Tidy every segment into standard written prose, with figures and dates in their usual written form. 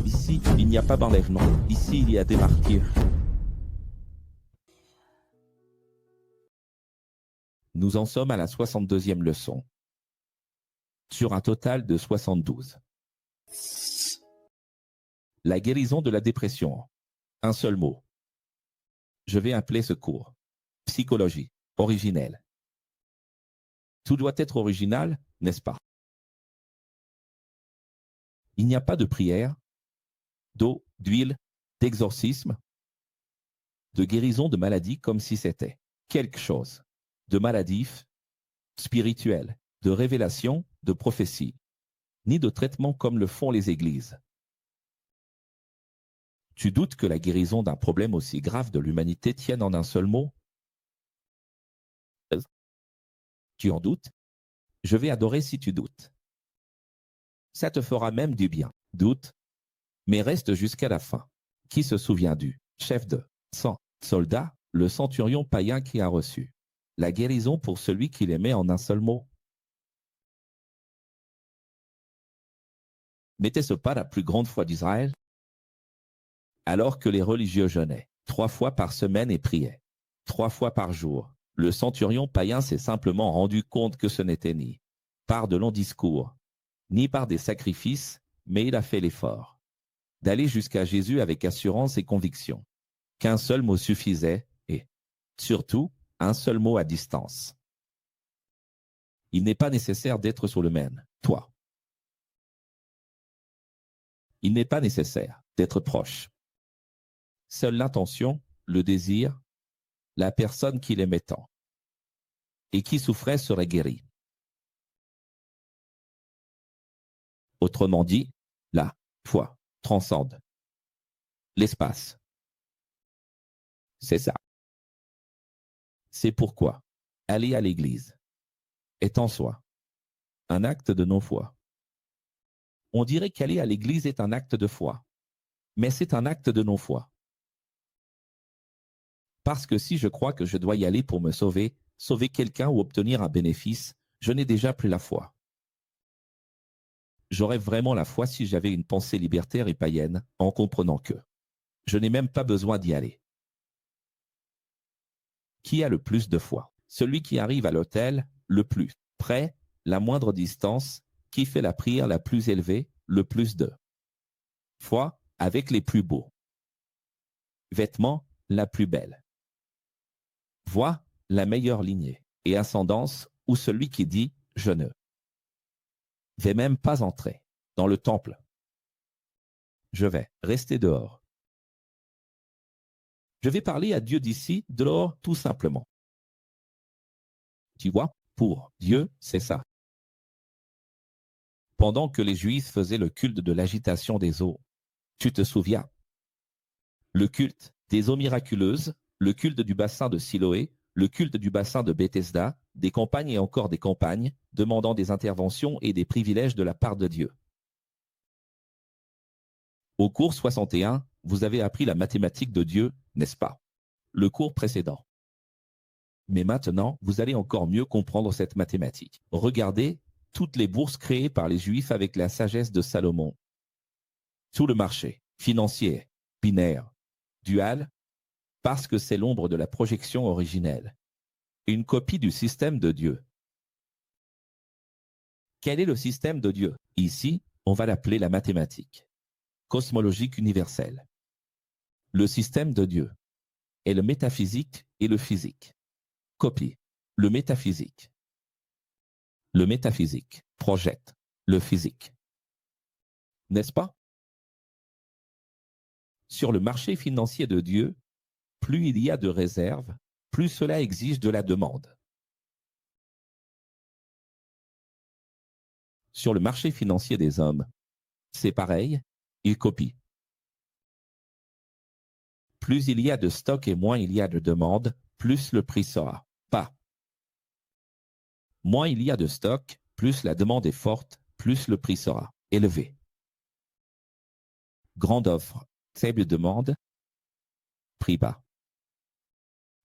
Ici, il n'y a pas d'enlèvement. Ici, il y a des martyrs. Nous en sommes à la 62e leçon, sur un total de 72. La guérison de la dépression. Un seul mot. Je vais appeler ce cours psychologie originelle. Tout doit être original, n'est-ce pas? Il n'y a pas de prière, d'eau, d'huile, d'exorcisme, de guérison de maladie comme si c'était quelque chose de maladif, spirituel, de révélation, de prophétie, ni de traitement comme le font les églises. Tu doutes que la guérison d'un problème aussi grave de l'humanité tienne en un seul mot? Tu en doutes? Je vais adorer si tu doutes. Ça te fera même du bien. Doute, mais reste jusqu'à la fin. Qui se souvient du chef de 100 soldats, le centurion païen qui a reçu la guérison pour celui qui l'aimait en un seul mot? N'était-ce pas la plus grande foi d'Israël? Alors que les religieux jeûnaient 3 fois par semaine et priaient 3 fois par jour, le centurion païen s'est simplement rendu compte que ce n'était ni par de longs discours, ni par des sacrifices, mais il a fait l'effort d'aller jusqu'à Jésus avec assurance et conviction. Qu'un seul mot suffisait, et, surtout, un seul mot à distance. Il n'est pas nécessaire d'être sur le même toit. Il n'est pas nécessaire d'être proche. Seule l'intention, le désir, la personne qui l'aimait tant et qui souffrait serait guérie. Autrement dit, la foi transcende l'espace. C'est ça. C'est pourquoi aller à l'église est en soi un acte de non-foi. On dirait qu'aller à l'église est un acte de foi, mais c'est un acte de non-foi. Parce que si je crois que je dois y aller pour me sauver, sauver quelqu'un ou obtenir un bénéfice, je n'ai déjà plus la foi. J'aurais vraiment la foi si j'avais une pensée libertaire et païenne, en comprenant que je n'ai même pas besoin d'y aller. Qui a le plus de foi? Celui qui arrive à l'autel, le plus près, la moindre distance, qui fait la prière la plus élevée, le plus de foi, avec les plus beaux vêtements, la plus belle voix, la meilleure lignée et ascendance, ou celui qui dit « je ne vais même pas entrer dans le temple. Je vais rester dehors. Je vais parler à Dieu d'ici, dehors, tout simplement. » Tu vois, pour Dieu, c'est ça. Pendant que les Juifs faisaient le culte de l'agitation des eaux, tu te souviens? Le culte des eaux miraculeuses, le culte du bassin de Siloé, le culte du bassin de Bethesda, des campagnes et encore des campagnes, demandant des interventions et des privilèges de la part de Dieu. Au cours 61, vous avez appris la mathématique de Dieu, n'est-ce pas? Le cours précédent. Mais maintenant, vous allez encore mieux comprendre cette mathématique. Regardez toutes les bourses créées par les Juifs avec la sagesse de Salomon. Tout le marché financier, binaire, dual, parce que c'est l'ombre de la projection originelle. Une copie du système de Dieu. Quel est le système de Dieu? Ici, on va l'appeler la mathématique cosmologique universelle. Le système de Dieu est le métaphysique et le physique. Copie. Le métaphysique. Le métaphysique projette le physique. N'est-ce pas? Sur le marché financier de Dieu, plus il y a de réserves, plus cela exige de la demande. Sur le marché financier des hommes, c'est pareil, il copie. Plus il y a de stock et moins il y a de demande, plus le prix sera bas. Moins il y a de stock, plus la demande est forte, plus le prix sera élevé. Grande offre, faible demande, prix bas.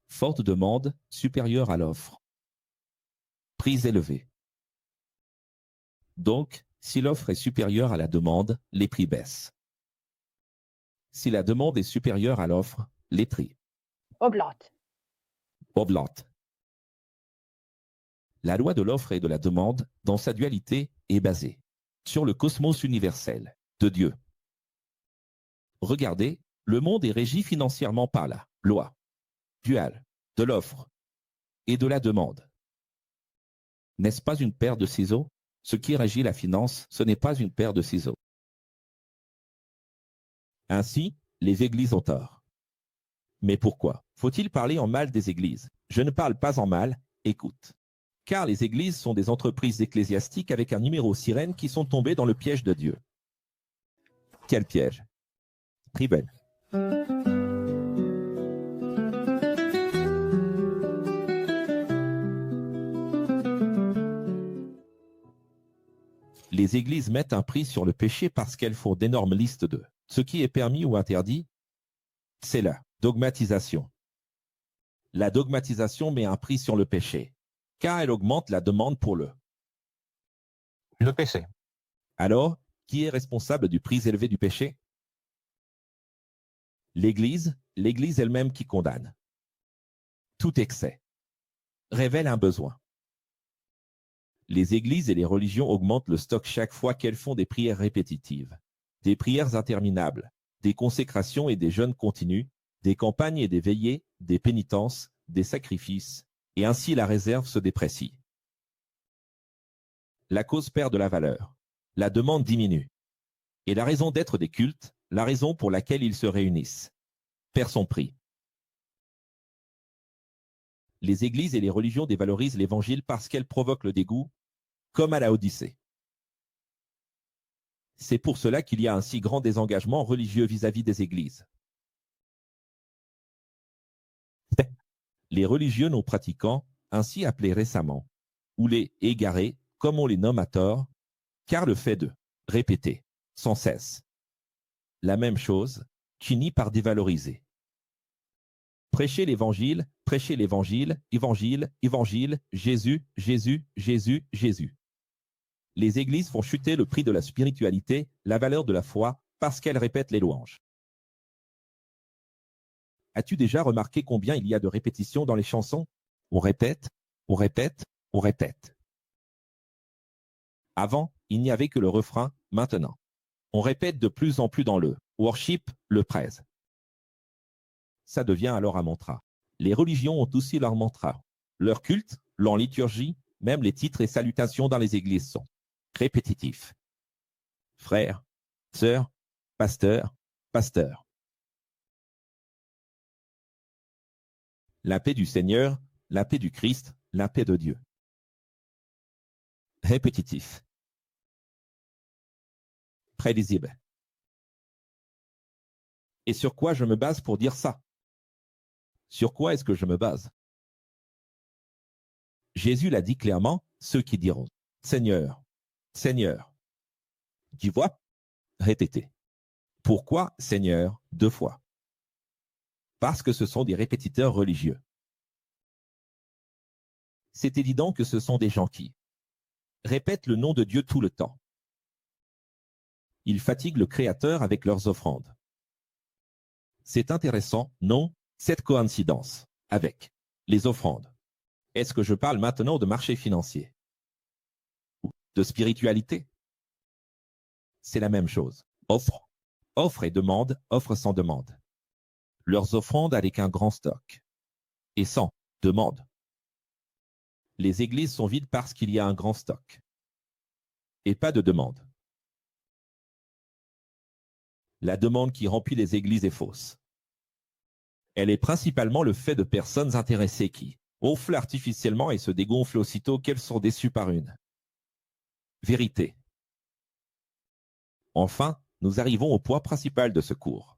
Forte demande, supérieure à l'offre. Prix élevé. Donc, si l'offre est supérieure à la demande, les prix baissent. Si la demande est supérieure à l'offre, les prix augmentent. augmentent. La loi de l'offre et de la demande, dans sa dualité, est basée sur le cosmos universel de Dieu. Regardez, le monde est régi financièrement par la loi duale de l'offre et de la demande. N'est-ce pas une paire de ciseaux? Ce qui régit la finance, ce n'est pas une paire de ciseaux. Ainsi, les églises ont tort. Mais pourquoi? Faut-il parler en mal des églises? Je ne parle pas en mal, écoute. Car les églises sont des entreprises ecclésiastiques avec un numéro sirène qui sont tombées dans le piège de Dieu. Quel piège? Ribel. Les églises mettent un prix sur le péché parce qu'elles font d'énormes listes de ce qui est permis ou interdit. C'est la dogmatisation. La dogmatisation met un prix sur le péché, car elle augmente la demande pour le péché. Alors, qui est responsable du prix élevé du péché? L'Église elle-même qui condamne. Tout excès révèle un besoin. Les églises et les religions augmentent le stock chaque fois qu'elles font des prières répétitives, des prières interminables, des consécrations et des jeûnes continus, des campagnes et des veillées, des pénitences, des sacrifices, et ainsi la réserve se déprécie. La cause perd de la valeur, la demande diminue, et la raison d'être des cultes, la raison pour laquelle ils se réunissent, perd son prix. Les églises et les religions dévalorisent l'évangile parce qu'elles provoquent le dégoût, comme à la Odyssée. C'est pour cela qu'il y a un si grand désengagement religieux vis-à-vis des églises. Les religieux non pratiquants, ainsi appelés récemment, ou les égarés, comme on les nomme à tort, car le fait de répéter sans cesse la même chose finit par dévaloriser. Prêchez l'évangile, évangile, évangile, Jésus, Jésus, Jésus, Jésus. Les églises font chuter le prix de la spiritualité, la valeur de la foi, parce qu'elles répètent les louanges. As-tu déjà remarqué combien il y a de répétitions dans les chansons? On répète, on répète, on répète. Avant, il n'y avait que le refrain, maintenant. On répète de plus en plus dans le worship, le praise. Ça devient alors un mantra. Les religions ont aussi leur mantra. Leur culte, leur liturgie, même les titres et salutations dans les églises sont répétitifs. Frères, sœurs, pasteurs, pasteur. La paix du Seigneur, la paix du Christ, la paix de Dieu. Répétitif. Prévisible. Et sur quoi je me base pour dire ça? Sur quoi est-ce que je me base? Jésus l'a dit clairement, ceux qui diront « Seigneur, Seigneur ». Tu vois? Répétez. Pourquoi Seigneur 2 fois? Parce que ce sont des répétiteurs religieux. C'est évident que ce sont des gens qui répètent le nom de Dieu tout le temps. Ils fatiguent le Créateur avec leurs offrandes. C'est intéressant, non, cette coïncidence avec les offrandes. Est-ce que je parle maintenant de marché financier? Ou de spiritualité? C'est la même chose. Offre. Offre et demande, offre sans demande. Leurs offrandes avec un grand stock. Et sans demande. Les églises sont vides parce qu'il y a un grand stock. Et pas de demande. La demande qui remplit les églises est fausse. Elle est principalement le fait de personnes intéressées qui offrent artificiellement et se dégonflent aussitôt qu'elles sont déçues par une vérité. Enfin, nous arrivons au point principal de ce cours.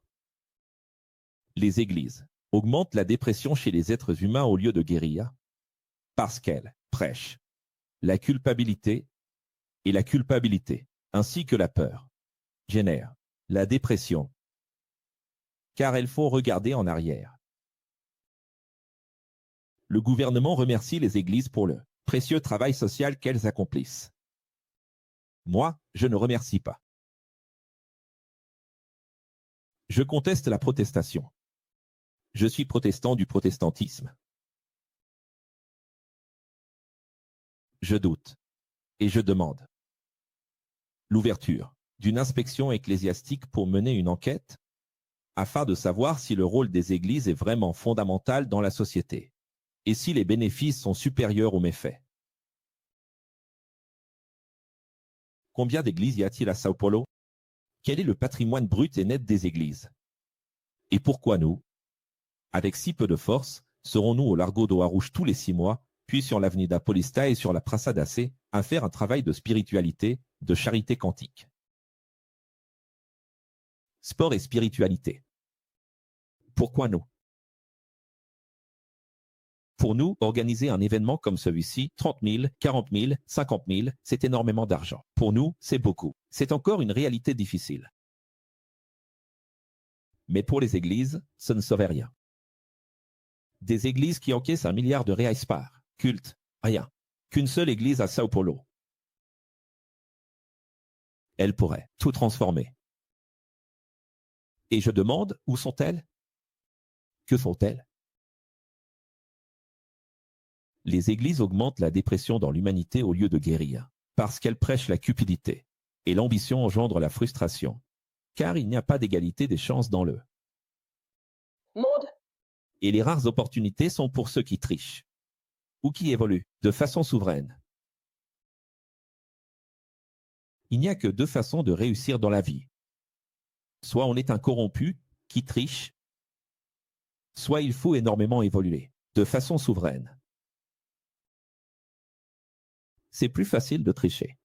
Les églises augmentent la dépression chez les êtres humains au lieu de guérir, parce qu'elles prêchent la culpabilité, et la culpabilité, ainsi que la peur, génèrent la dépression, car elles font regarder en arrière. Le gouvernement remercie les églises pour le précieux travail social qu'elles accomplissent. Moi, je ne remercie pas. Je conteste la protestation. Je suis protestant du protestantisme. Je doute. Et je demande l'ouverture d'une inspection ecclésiastique pour mener une enquête afin de savoir si le rôle des églises est vraiment fondamental dans la société et si les bénéfices sont supérieurs aux méfaits. Combien d'églises y a-t-il à Sao Paulo? Quel est le patrimoine brut et net des églises? Et pourquoi nous, avec si peu de force, serons-nous au Largo do Arouche tous les 6 mois, puis sur l'avenida Paulista et sur la Praça da Sé, à faire un travail de spiritualité, de charité quantique? Sport et spiritualité. Pourquoi nous? Pour nous, organiser un événement comme celui-ci, 30 000, 40 000, 50 000, c'est énormément d'argent. Pour nous, c'est beaucoup. C'est encore une réalité difficile. Mais pour les églises, ce ne saurait rien. Des églises qui encaissent 1 milliard de reais par culte, rien. Qu'une seule église à Sao Paulo. Elle pourrait tout transformer. Et je demande, où sont-elles? Que font-elles? Les églises augmentent la dépression dans l'humanité au lieu de guérir, parce qu'elles prêchent la cupidité. Et l'ambition engendre la frustration, car il n'y a pas d'égalité des chances dans le monde. Et les rares opportunités sont pour ceux qui trichent, ou qui évoluent de façon souveraine. Il n'y a que 2 façons de réussir dans la vie. Soit on est un corrompu, qui triche, soit il faut énormément évoluer, de façon souveraine. C'est plus facile de tricher.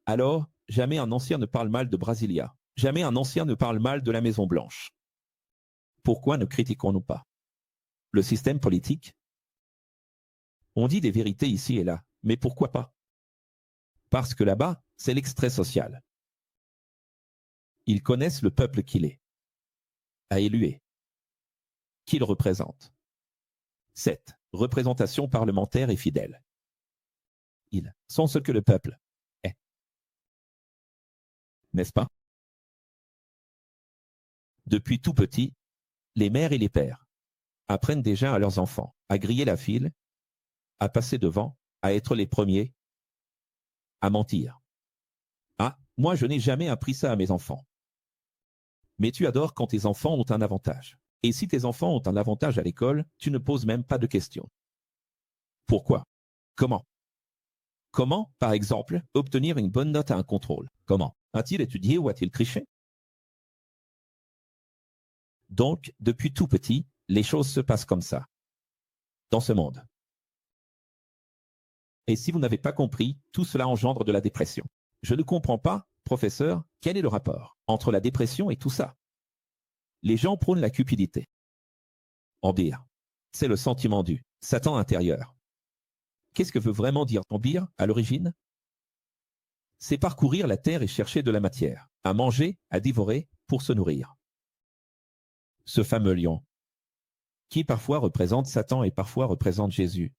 Alors, jamais un ancien ne parle mal de Brasilia. Jamais un ancien ne parle mal de la Maison Blanche. Pourquoi ne critiquons-nous pas le système politique? On dit des vérités ici et là, mais pourquoi pas? Parce que là-bas, c'est l'extrait social. Ils connaissent le peuple qu'il est, a élué, qu'il représente. 7. Représentation parlementaire et fidèle. Ils sont ce que le peuple est. N'est-ce pas? Depuis tout petit, les mères et les pères apprennent déjà à leurs enfants à griller la file, à passer devant, à être les premiers, à mentir. Ah, moi je n'ai jamais appris ça à mes enfants. Mais tu adores quand tes enfants ont un avantage. Et si tes enfants ont un avantage à l'école, tu ne poses même pas de questions. Pourquoi? Comment? Comment, par exemple, obtenir une bonne note à un contrôle? Comment? A-t-il étudié ou a-t-il triché? Donc, depuis tout petit, les choses se passent comme ça, dans ce monde. Et si vous n'avez pas compris, tout cela engendre de la dépression. Je ne comprends pas, professeur, quel est le rapport entre la dépression et tout ça? Les gens prônent la cupidité. Ambir, c'est le sentiment du Satan intérieur. Qu'est-ce que veut vraiment dire ambir à l'origine? C'est parcourir la terre et chercher de la matière, à manger, à dévorer, pour se nourrir. Ce fameux lion, qui parfois représente Satan et parfois représente Jésus,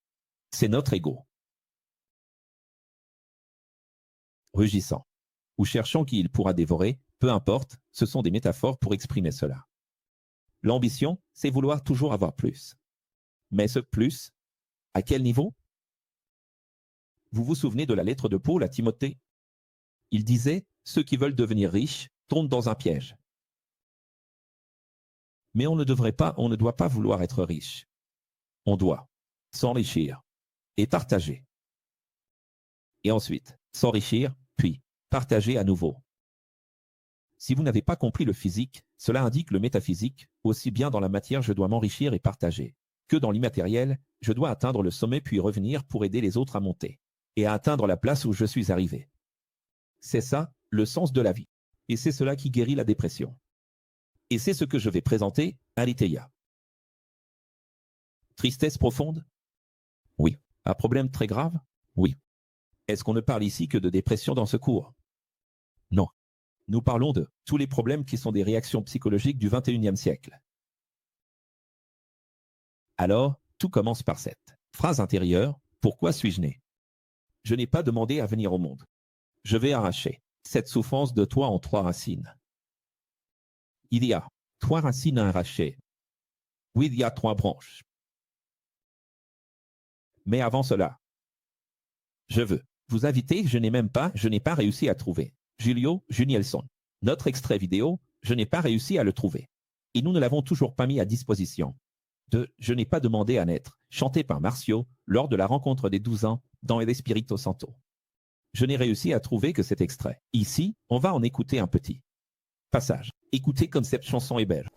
c'est notre ego. Rugissant, ou cherchant qui il pourra dévorer, peu importe, ce sont des métaphores pour exprimer cela. L'ambition, c'est vouloir toujours avoir plus. Mais ce plus, à quel niveau? Vous vous souvenez de la lettre de Paul à Timothée? Il disait, ceux qui veulent devenir riches tombent dans un piège. Mais on ne doit pas vouloir être riche. On doit s'enrichir et partager. Et ensuite, s'enrichir, puis partager à nouveau. Si vous n'avez pas compris le physique, cela indique le métaphysique, aussi bien dans la matière je dois m'enrichir et partager, que dans l'immatériel, je dois atteindre le sommet puis revenir pour aider les autres à monter, et à atteindre la place où je suis arrivé. C'est ça, le sens de la vie. Et c'est cela qui guérit la dépression. Et c'est ce que je vais présenter à l'ITEIA. Tristesse profonde? Oui. Un problème très grave? Oui. Est-ce qu'on ne parle ici que de dépression dans ce cours? Non. Nous parlons de tous les problèmes qui sont des réactions psychologiques du XXIe siècle. Alors, tout commence par cette phrase intérieure, pourquoi suis-je né? Je n'ai pas demandé à venir au monde. Je vais arracher cette souffrance de toi en 3 racines. Il y a 3 racines à arracher. Oui, il y a 3 branches. Mais avant cela, je veux vous inviter, je n'ai pas réussi à trouver. Julio Junielson. Notre extrait vidéo, je n'ai pas réussi à le trouver. Et nous ne l'avons toujours pas mis à disposition. De Je n'ai pas demandé à naître, chanté par Marcio lors de la rencontre des 12 ans dans El Espírito Santo. Je n'ai réussi à trouver que cet extrait. Ici, on va en écouter un petit passage. Écoutez comme cette chanson est belle.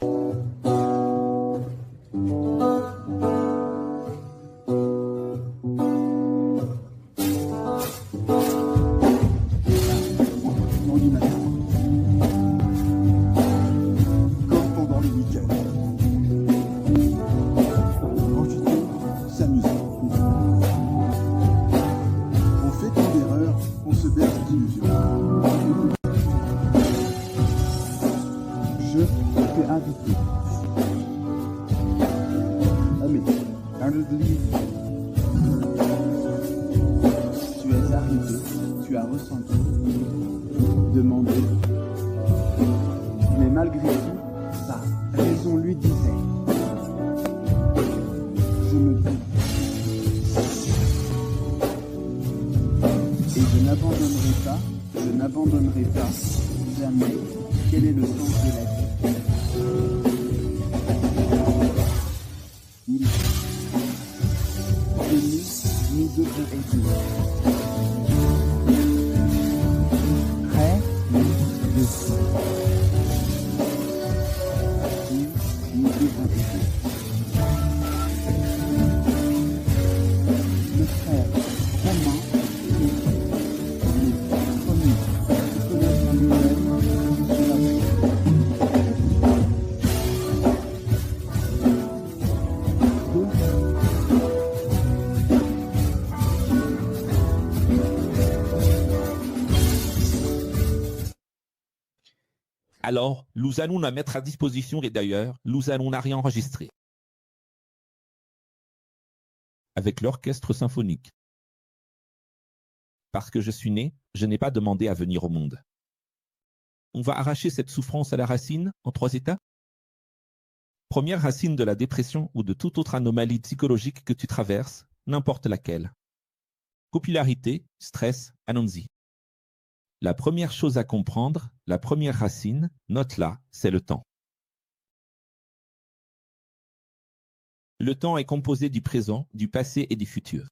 Tu es arrivé, tu as ressenti, demandé, mais malgré tout, sa raison lui disait, je me doute, et je n'abandonnerai pas, jamais, quel est le sens de la vie. Nous devons aider. Prêt, dessus. Nous devons aider. Le frère Romain est le premier à connaître lui-même sur la vie. Alors, nous allons la mettre à disposition et d'ailleurs, nous allons la réenregistrer avec l'orchestre symphonique. Parce que je suis né, je n'ai pas demandé à venir au monde. On va arracher cette souffrance à la racine en 3 états. Première racine de la dépression ou de toute autre anomalie psychologique que tu traverses, n'importe laquelle. Popularité, stress, allons-y. La première chose à comprendre, la première racine, note-la, c'est le temps. Le temps est composé du présent, du passé et du futur.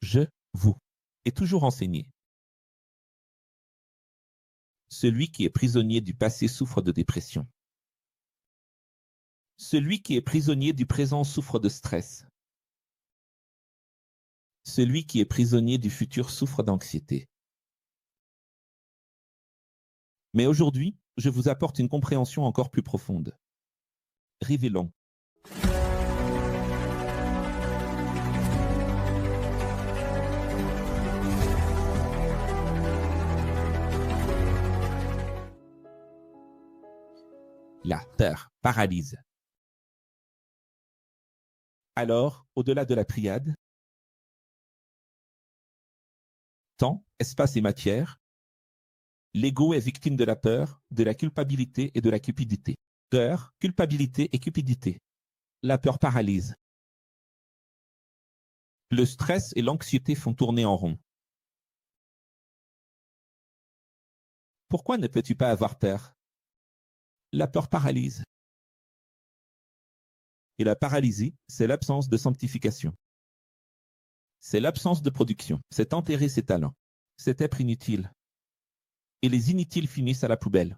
Je, vous, est toujours enseigné. Celui qui est prisonnier du passé souffre de dépression. Celui qui est prisonnier du présent souffre de stress. Celui qui est prisonnier du futur souffre d'anxiété. Mais aujourd'hui, je vous apporte une compréhension encore plus profonde. Révélons. La peur paralyse. Alors, au-delà de la triade, temps, espace et matière, l'ego est victime de la peur, de la culpabilité et de la cupidité. Peur, culpabilité et cupidité. La peur paralyse. Le stress et l'anxiété font tourner en rond. Pourquoi ne peux-tu pas avoir peur? La peur paralyse. Et la paralysie, c'est l'absence de sanctification. C'est l'absence de production. C'est enterrer ses talents. C'est être inutile. Et les inutiles finissent à la poubelle.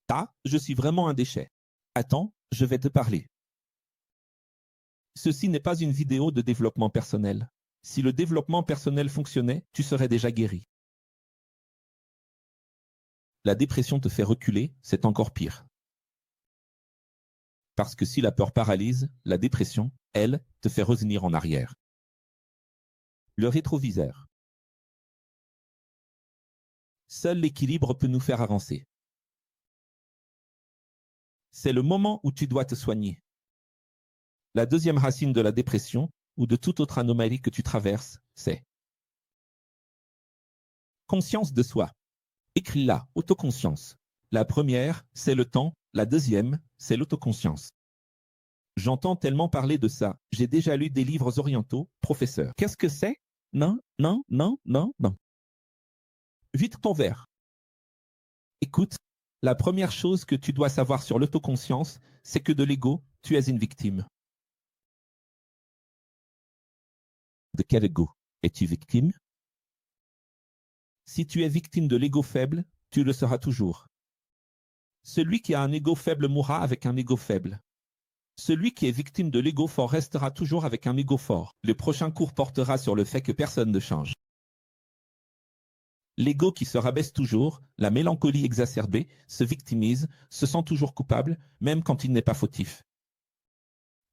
Ah, je suis vraiment un déchet. Attends, je vais te parler. Ceci n'est pas une vidéo de développement personnel. Si le développement personnel fonctionnait, tu serais déjà guéri. La dépression te fait reculer, c'est encore pire. Parce que si la peur paralyse, la dépression, elle, te fait revenir en arrière. Le rétroviseur. Seul l'équilibre peut nous faire avancer. C'est le moment où tu dois te soigner. La deuxième racine de la dépression, ou de toute autre anomalie que tu traverses, c'est conscience de soi. Écris-la, autoconscience. La première, c'est le temps. La deuxième, c'est l'autoconscience. J'entends tellement parler de ça. J'ai déjà lu des livres orientaux, professeur. Qu'est-ce que c'est? Non, non, non, non, non. Vite ton verre. Écoute, la première chose que tu dois savoir sur l'autoconscience, c'est que de l'ego, tu es une victime. De quel ego es-tu victime? Si tu es victime de l'ego faible, tu le seras toujours. Celui qui a un ego faible mourra avec un ego faible. Celui qui est victime de l'ego fort restera toujours avec un ego fort. Le prochain cours portera sur le fait que personne ne change. L'ego qui se rabaisse toujours, la mélancolie exacerbée, se victimise, se sent toujours coupable, même quand il n'est pas fautif.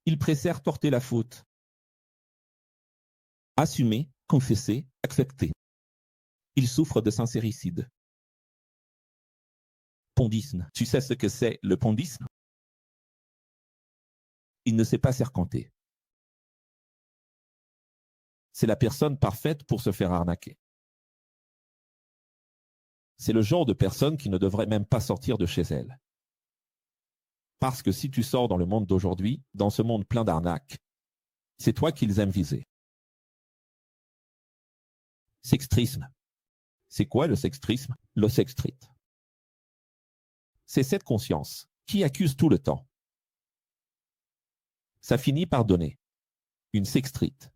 Il préfère porter la faute. Assumer, confesser, accepter. Il souffre de sincéricide. Pondisme. Tu sais ce que c'est, le pondisme? Il ne sait pas serpenter. C'est la personne parfaite pour se faire arnaquer. C'est le genre de personne qui ne devrait même pas sortir de chez elle. Parce que si tu sors dans le monde d'aujourd'hui, dans ce monde plein d'arnaques, c'est toi qu'ils aiment viser. Sextrisme. C'est quoi le sextrisme? Le sextrite. C'est cette conscience qui accuse tout le temps. Ça finit par donner une sextrite.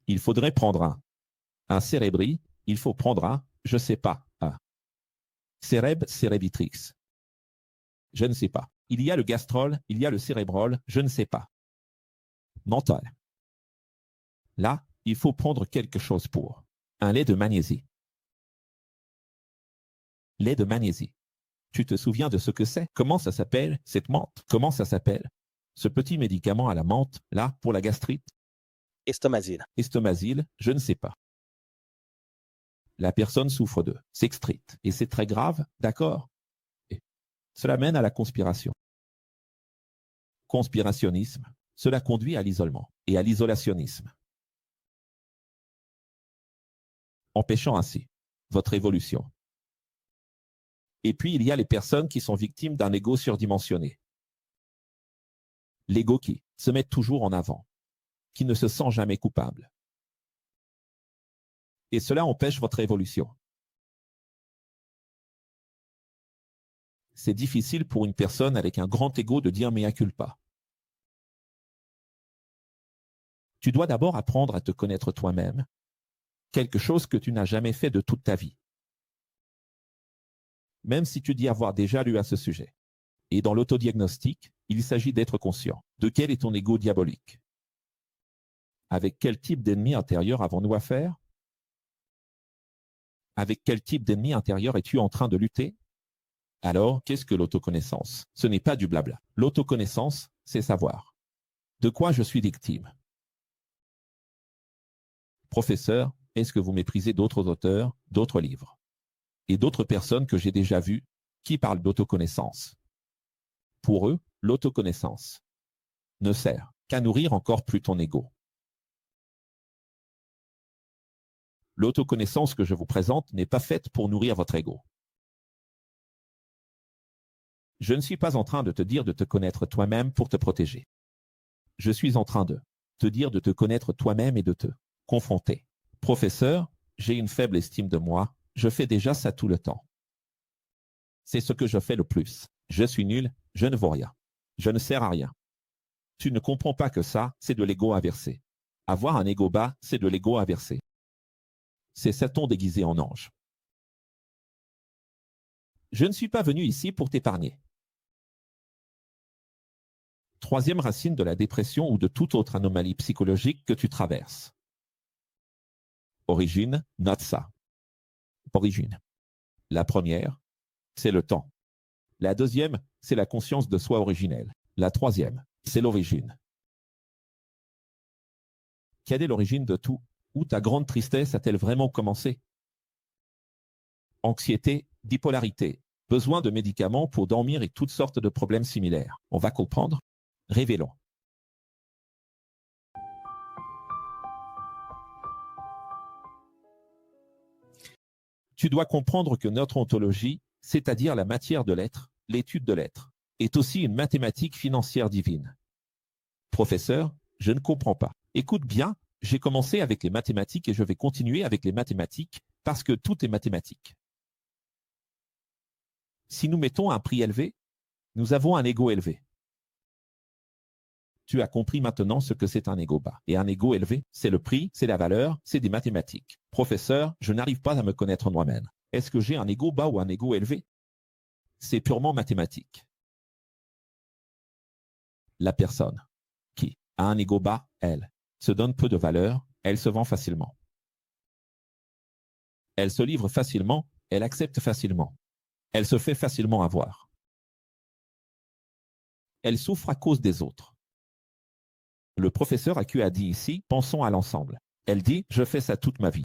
Il faudrait prendre un cérébri, il faut prendre un, je ne sais pas, un cérébitrix. Je ne sais pas. Il y a le gastrol, il y a le cérébrol, je ne sais pas. Mental. Là, il faut prendre quelque chose pour un lait de magnésie. Lait de magnésie. Tu te souviens de ce que c'est? Comment ça s'appelle, cette menthe? Comment ça s'appelle? Ce petit médicament à la menthe, là, pour la gastrite? Estomazile. Estomazile, je ne sais pas. La personne souffre de sextrite. Et c'est très grave, d'accord? Et cela mène à la conspiration. Conspirationnisme, cela conduit à l'isolement et à l'isolationnisme, empêchant ainsi votre évolution. Et puis, il y a les personnes qui sont victimes d'un ego surdimensionné. L'ego qui se met toujours en avant, qui ne se sent jamais coupable. Et cela empêche votre évolution. C'est difficile pour une personne avec un grand ego de dire mea culpa. Tu dois d'abord apprendre à te connaître toi-même, quelque chose que tu n'as jamais fait de toute ta vie. Même si tu dis avoir déjà lu à ce sujet. Et dans l'autodiagnostic, il s'agit d'être conscient. De quel est ton ego diabolique? Avec quel type d'ennemi intérieur avons-nous affaire? Avec quel type d'ennemi intérieur es-tu en train de lutter? Alors, qu'est-ce que l'autoconnaissance? Ce n'est pas du blabla. L'autoconnaissance, c'est savoir. De quoi je suis victime? Professeur, est-ce que vous méprisez d'autres auteurs, d'autres livres et d'autres personnes que j'ai déjà vues qui parlent d'autoconnaissance? Pour eux, l'autoconnaissance ne sert qu'à nourrir encore plus ton ego. L'autoconnaissance que je vous présente n'est pas faite pour nourrir votre ego. Je ne suis pas en train de te dire de te connaître toi-même pour te protéger. Je suis en train de te dire de te connaître toi-même et de te confronter. Professeur, j'ai une faible estime de moi, je fais déjà ça tout le temps. C'est ce que je fais le plus. Je suis nul, je ne vaux rien. Je ne sers à rien. Tu ne comprends pas que ça, c'est de l'ego inversé. Avoir un ego bas, c'est de l'ego inversé. C'est Satan déguisé en ange. Je ne suis pas venu ici pour t'épargner. Troisième racine de la dépression ou de toute autre anomalie psychologique que tu traverses. Origine, note ça. Origine. La première, c'est le temps. La deuxième, c'est la conscience de soi originelle. La troisième, c'est l'origine. Quelle est l'origine de tout? Où ta grande tristesse a-t-elle vraiment commencé? Anxiété, bipolarité, besoin de médicaments pour dormir et toutes sortes de problèmes similaires. On va comprendre? Révélons. Tu dois comprendre que notre ontologie, c'est-à-dire la matière de l'être, l'étude de l'être, est aussi une mathématique financière divine. Professeur, je ne comprends pas. Écoute bien, j'ai commencé avec les mathématiques et je vais continuer avec les mathématiques parce que tout est mathématique. Si nous mettons un prix élevé, nous avons un ego élevé. Tu as compris maintenant ce que c'est un ego bas. Et un ego élevé, c'est le prix, c'est la valeur, c'est des mathématiques. Professeur, je n'arrive pas à me connaître moi-même. Est-ce que j'ai un ego bas ou un ego élevé? C'est purement mathématique. La personne qui a un ego bas, elle, se donne peu de valeur, elle se vend facilement. Elle se livre facilement, elle accepte facilement. Elle se fait facilement avoir. Elle souffre à cause des autres. Le professeur AQ a dit ici, pensons à l'ensemble. Elle dit, je fais ça toute ma vie.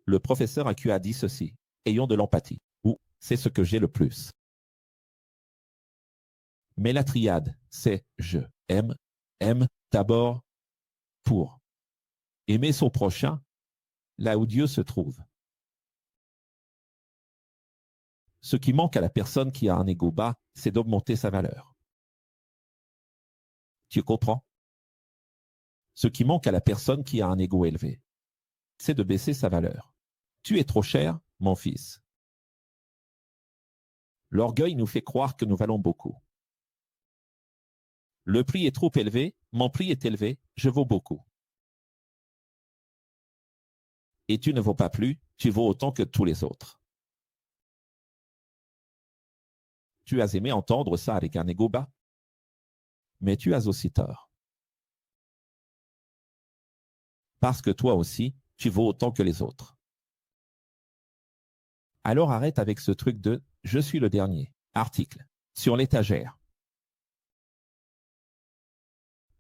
Le professeur AQ a dit ceci, ayons de l'empathie. Ou, c'est ce que j'ai le plus. Mais la triade, c'est je aime d'abord pour aimer son prochain, là où Dieu se trouve. Ce qui manque à la personne qui a un ego bas, c'est d'augmenter sa valeur. Tu comprends? Ce qui manque à la personne qui a un ego élevé, c'est de baisser sa valeur. Tu es trop cher, mon fils. L'orgueil nous fait croire que nous valons beaucoup. Le prix est trop élevé, mon prix est élevé, je vaux beaucoup. Et tu ne vaux pas plus, tu vaux autant que tous les autres. Tu as aimé entendre ça avec un ego bas, mais tu as aussi tort. Parce que toi aussi, tu vaux autant que les autres. Alors arrête avec ce truc de « je suis le dernier ». Article. Sur l'étagère.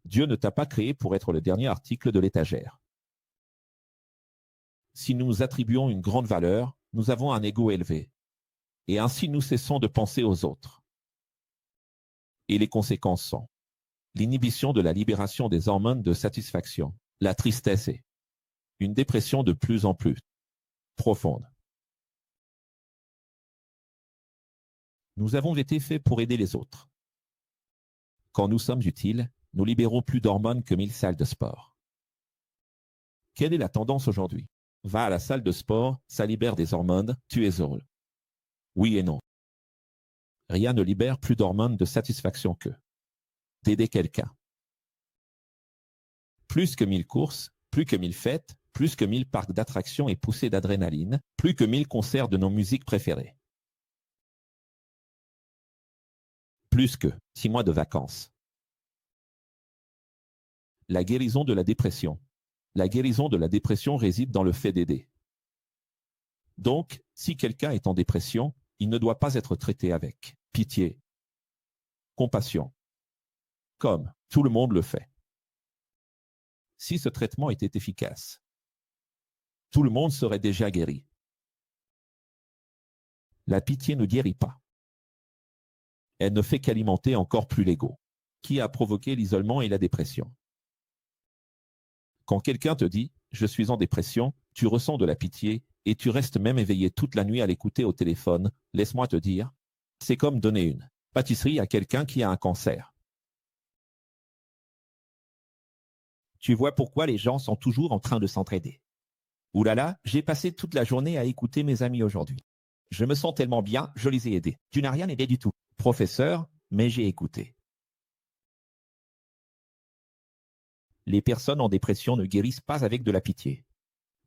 Dieu ne t'a pas créé pour être le dernier article de l'étagère. Si nous nous attribuons une grande valeur, nous avons un ego élevé. Et ainsi nous cessons de penser aux autres. Et les conséquences sont l'inhibition de la libération des hormones de satisfaction, la tristesse et une dépression de plus en plus profonde. Nous avons été faits pour aider les autres. Quand nous sommes utiles, nous libérons plus d'hormones que 1000 salles de sport. Quelle est la tendance aujourd'hui? Va à la salle de sport, ça libère des hormones, tu es heureux. Oui et non. Rien ne libère plus d'hormones de satisfaction que d'aider quelqu'un. Plus que 1000 courses, plus que 1000 fêtes, plus que 1000 parcs d'attractions et poussées d'adrénaline, plus que 1000 concerts de nos musiques préférées. Plus que 6 mois de vacances. La guérison de la dépression. La guérison de la dépression réside dans le fait d'aider. Donc, si quelqu'un est en dépression, il ne doit pas être traité avec pitié, compassion, comme tout le monde le fait. Si ce traitement était efficace, tout le monde serait déjà guéri. La pitié ne guérit pas. Elle ne fait qu'alimenter encore plus l'ego, qui a provoqué l'isolement et la dépression. Quand quelqu'un te dit « je suis en dépression », tu ressens de la pitié et tu restes même éveillé toute la nuit à l'écouter au téléphone. Laisse-moi te dire, c'est comme donner une pâtisserie à quelqu'un qui a un cancer. Tu vois pourquoi les gens sont toujours en train de s'entraider. Ouh là là, j'ai passé toute la journée à écouter mes amis aujourd'hui. Je me sens tellement bien, je les ai aidés. Tu n'as rien aidé du tout. Professeur, mais j'ai écouté. Les personnes en dépression ne guérissent pas avec de la pitié.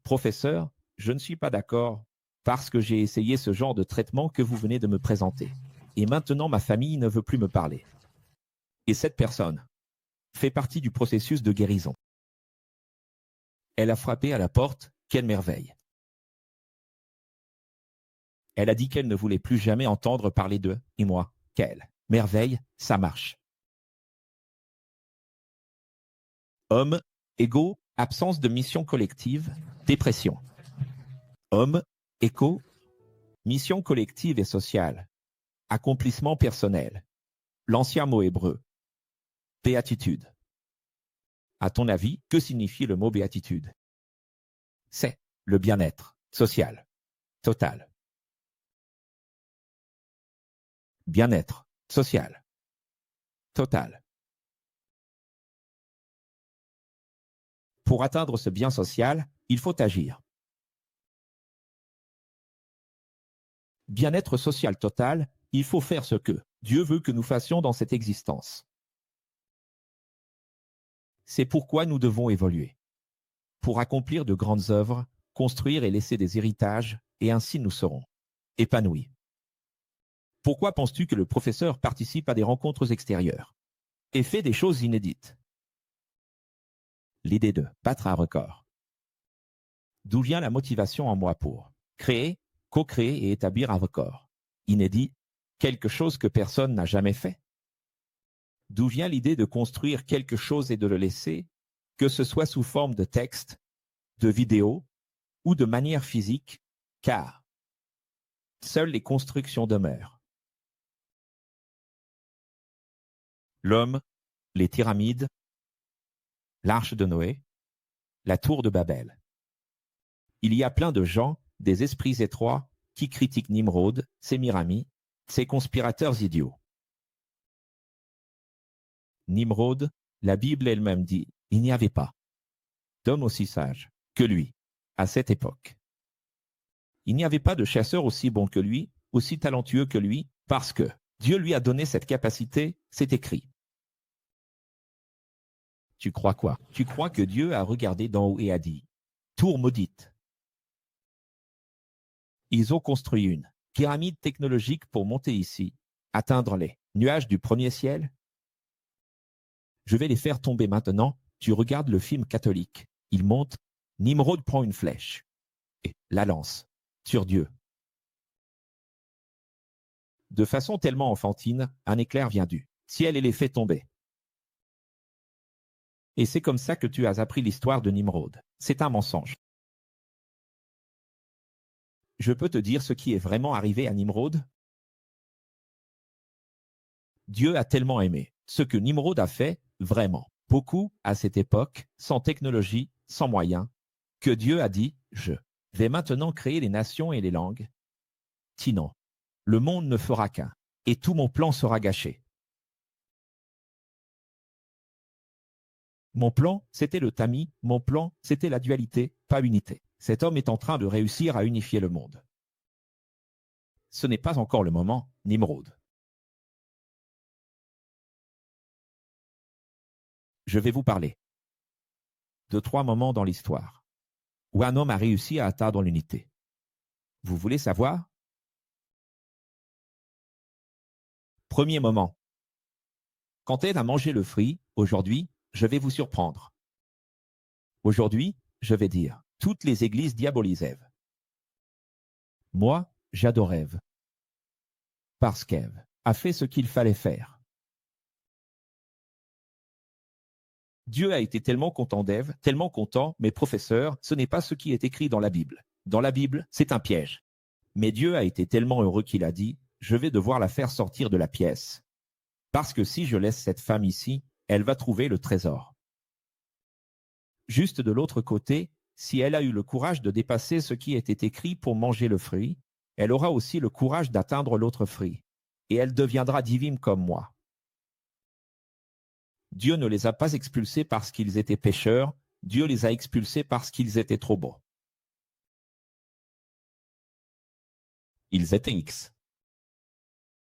Professeur, je ne suis pas d'accord parce que j'ai essayé ce genre de traitement que vous venez de me présenter. Et maintenant, ma famille ne veut plus me parler. Et cette personne fait partie du processus de guérison. Elle a frappé à la porte, quelle merveille. Elle a dit qu'elle ne voulait plus jamais entendre parler d'eux, et moi, quelle merveille, ça marche. Homme, égo, absence de mission collective, dépression. Homme, écho, mission collective et sociale, accomplissement personnel. L'ancien mot hébreu, béatitude. À ton avis, que signifie le mot béatitude? C'est le bien-être social. total. Bien-être social. Total. Pour atteindre ce bien social, il faut agir. Bien-être social total, il faut faire ce que Dieu veut que nous fassions dans cette existence. C'est pourquoi nous devons évoluer. Pour accomplir de grandes œuvres, construire et laisser des héritages, et ainsi nous serons épanouis. Pourquoi penses-tu que le professeur participe à des rencontres extérieures et fait des choses inédites? L'idée de battre un record. D'où vient la motivation en moi pour créer, co-créer et établir un record inédit, quelque chose que personne n'a jamais fait? D'où vient l'idée de construire quelque chose et de le laisser, que ce soit sous forme de texte, de vidéo ou de manière physique, car seules les constructions demeurent. L'homme, les pyramides, l'arche de Noé, la tour de Babel. Il y a plein de gens, des esprits étroits, qui critiquent Nimrod, Sémiramis, ces conspirateurs idiots. Nimrod, la Bible elle-même dit, il n'y avait pas d'homme aussi sage que lui, à cette époque. Il n'y avait pas de chasseur aussi bon que lui, aussi talentueux que lui, parce que Dieu lui a donné cette capacité, c'est écrit. Tu crois quoi? Tu crois que Dieu a regardé d'en haut et a dit, tour maudite. Ils ont construit une pyramide technologique pour monter ici, atteindre les nuages du premier ciel. Je vais les faire tomber maintenant. Tu regardes le film catholique. Il monte. Nimrod prend une flèche et la lance sur Dieu. De façon tellement enfantine, un éclair vient du ciel et les fait tomber. Et c'est comme ça que tu as appris l'histoire de Nimrod. C'est un mensonge. Je peux te dire ce qui est vraiment arrivé à Nimrod? Dieu a tellement aimé ce que Nimrod a fait, vraiment, beaucoup, à cette époque, sans technologie, sans moyens, que Dieu a dit, je vais maintenant créer les nations et les langues. Sinon, le monde ne fera qu'un, et tout mon plan sera gâché. Mon plan, c'était le tamis, mon plan, c'était la dualité, pas unité. Cet homme est en train de réussir à unifier le monde. Ce n'est pas encore le moment, Nimrod. Je vais vous parler de 3 moments dans l'histoire où un homme a réussi à atteindre l'unité. Vous voulez savoir? Premier moment. Quand Ève a mangé le fruit, aujourd'hui, je vais vous surprendre. Aujourd'hui, je vais dire, toutes les églises diabolisent Ève. Moi, j'adore Ève. Parce qu'Ève a fait ce qu'il fallait faire. Dieu a été tellement content d'Ève, tellement content, mais professeur, ce n'est pas ce qui est écrit dans la Bible. Dans la Bible, c'est un piège. Mais Dieu a été tellement heureux qu'il a dit, je vais devoir la faire sortir de la pièce. Parce que si je laisse cette femme ici, elle va trouver le trésor. Juste de l'autre côté, si elle a eu le courage de dépasser ce qui était écrit pour manger le fruit, elle aura aussi le courage d'atteindre l'autre fruit. Et elle deviendra divine comme moi. Dieu ne les a pas expulsés parce qu'ils étaient pécheurs, Dieu les a expulsés parce qu'ils étaient trop beaux. Ils étaient X.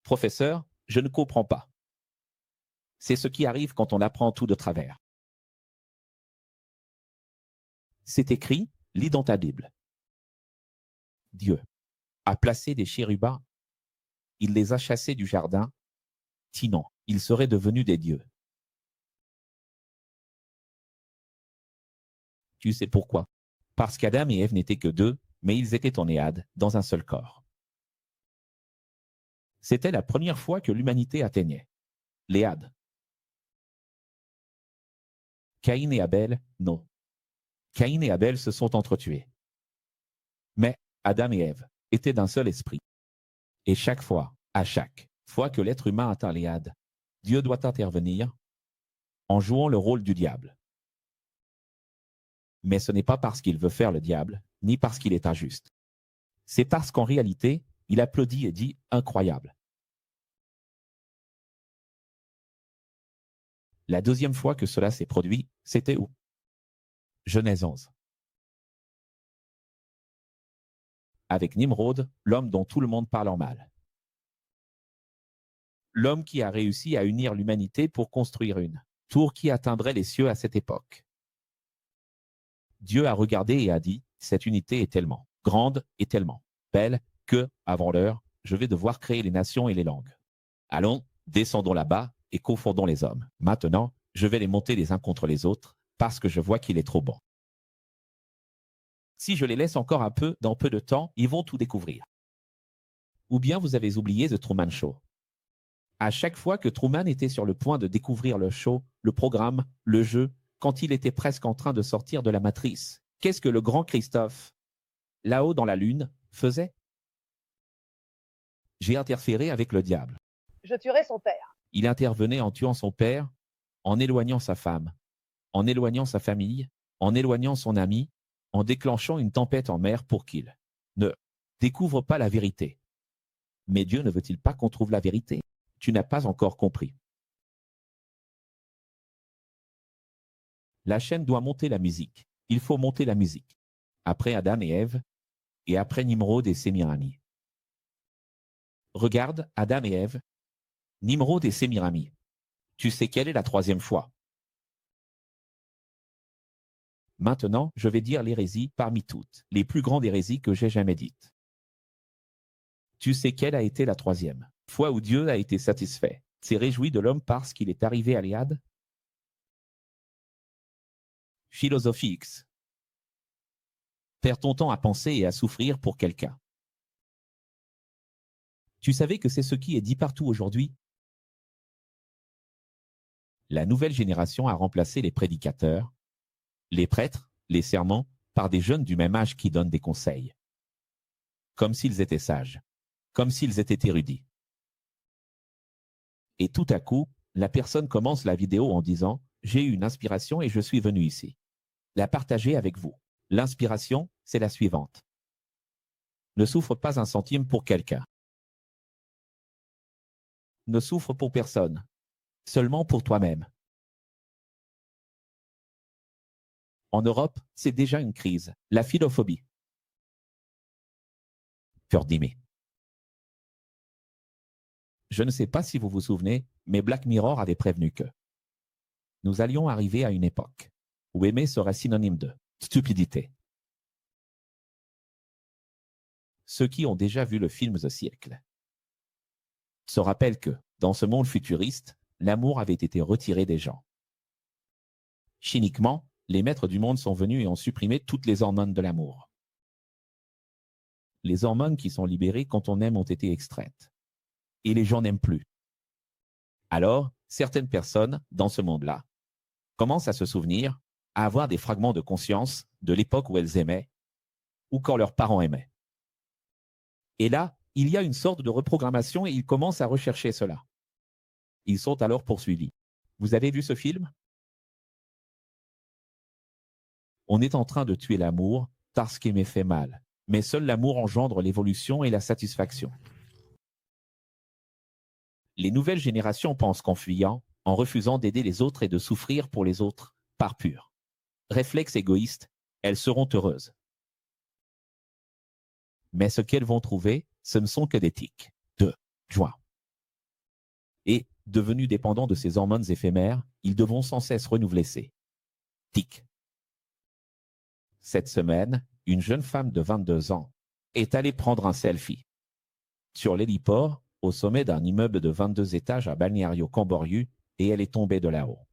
Professeur, je ne comprends pas. C'est ce qui arrive quand on apprend tout de travers. C'est écrit, lis dans ta Bible. Dieu a placé des chérubins, il les a chassés du jardin, sinon ils seraient devenus des dieux. Tu sais pourquoi? Parce qu'Adam et Ève n'étaient que 2, mais ils étaient en Éade, dans un seul corps. C'était la première fois que l'humanité atteignait l'Éade. Caïn et Abel, non. Caïn et Abel se sont entretués. Mais Adam et Ève étaient d'un seul esprit. Et chaque fois, à chaque fois que l'être humain atteint l'Éade, Dieu doit intervenir en jouant le rôle du diable. Mais ce n'est pas parce qu'il veut faire le diable, ni parce qu'il est injuste. C'est parce qu'en réalité, il applaudit et dit « incroyable ». La deuxième fois que cela s'est produit, c'était où? Genèse 11. Avec Nimrod, l'homme dont tout le monde parle en mal. L'homme qui a réussi à unir l'humanité pour construire une tour qui atteindrait les cieux à cette époque. Dieu a regardé et a dit, cette unité est tellement grande et tellement belle que, avant l'heure, je vais devoir créer les nations et les langues. Allons, descendons là-bas et confondons les hommes. Maintenant, je vais les monter les uns contre les autres, parce que je vois qu'il est trop bon. Si je les laisse encore un peu, dans peu de temps, ils vont tout découvrir. Ou bien vous avez oublié The Truman Show. À chaque fois que Truman était sur le point de découvrir le show, le programme, le jeu, quand il était presque en train de sortir de la matrice, qu'est-ce que le grand Christophe, là-haut dans la lune, faisait? J'ai interféré avec le diable. Je tuerai son père. Il intervenait en tuant son père, en éloignant sa femme, en éloignant sa famille, en éloignant son ami, en déclenchant une tempête en mer pour qu'il ne découvre pas la vérité. Mais Dieu ne veut-il pas qu'on trouve la vérité? Tu n'as pas encore compris. La chaîne doit monter la musique. Il faut monter la musique. Après Adam et Ève, et après Nimrod et Sémiramis. Regarde, Adam et Ève, Nimrod et Sémiramis. Tu sais quelle est la troisième fois? Maintenant, je vais dire l'hérésie parmi toutes, les plus grandes hérésies que j'ai jamais dites. Tu sais quelle a été la troisième fois où Dieu a été satisfait, s'est réjoui de l'homme parce qu'il est arrivé à l'Éade? Philosophie X. Perds ton temps à penser et à souffrir pour quelqu'un. Tu savais que c'est ce qui est dit partout aujourd'hui? La nouvelle génération a remplacé les prédicateurs, les prêtres, les sermons, par des jeunes du même âge qui donnent des conseils. Comme s'ils étaient sages, comme s'ils étaient érudits. Et tout à coup, la personne commence la vidéo en disant « J'ai eu une inspiration et je suis venu ici. La partager avec vous. L'inspiration, c'est la suivante. Ne souffre pas un centime pour quelqu'un. Ne souffre pour personne. Seulement pour toi-même. En Europe, c'est déjà une crise, la philophobie. Ferdinand. Je ne sais pas si vous vous souvenez, mais Black Mirror avait prévenu que nous allions arriver à une époque où aimer serait synonyme de stupidité. Ceux qui ont déjà vu le film The siècle se rappellent que, dans ce monde futuriste, l'amour avait été retiré des gens. Cyniquement, les maîtres du monde sont venus et ont supprimé toutes les hormones de l'amour. Les hormones qui sont libérées quand on aime ont été extraites. Et les gens n'aiment plus. Alors, certaines personnes, dans ce monde-là, commencent à se souvenir, à avoir des fragments de conscience de l'époque où elles aimaient, ou quand leurs parents aimaient. Et là, il y a une sorte de reprogrammation et ils commencent à rechercher cela. Ils sont alors poursuivis. Vous avez vu ce film? On est en train de tuer l'amour parce qu'aimer fait mal. Mais seul l'amour engendre l'évolution et la satisfaction. Les nouvelles générations pensent qu'en fuyant, en refusant d'aider les autres et de souffrir pour les autres, par pur réflexe égoïste, elles seront heureuses. Mais ce qu'elles vont trouver, ce ne sont que des tics de joie. Et, devenus dépendants de ces hormones éphémères, ils devront sans cesse renouveler ces tics. Cette semaine, une jeune femme de 22 ans est allée prendre un selfie sur l'héliport au sommet d'un immeuble de 22 étages à Balneario Camboriú et elle est tombée de là-haut.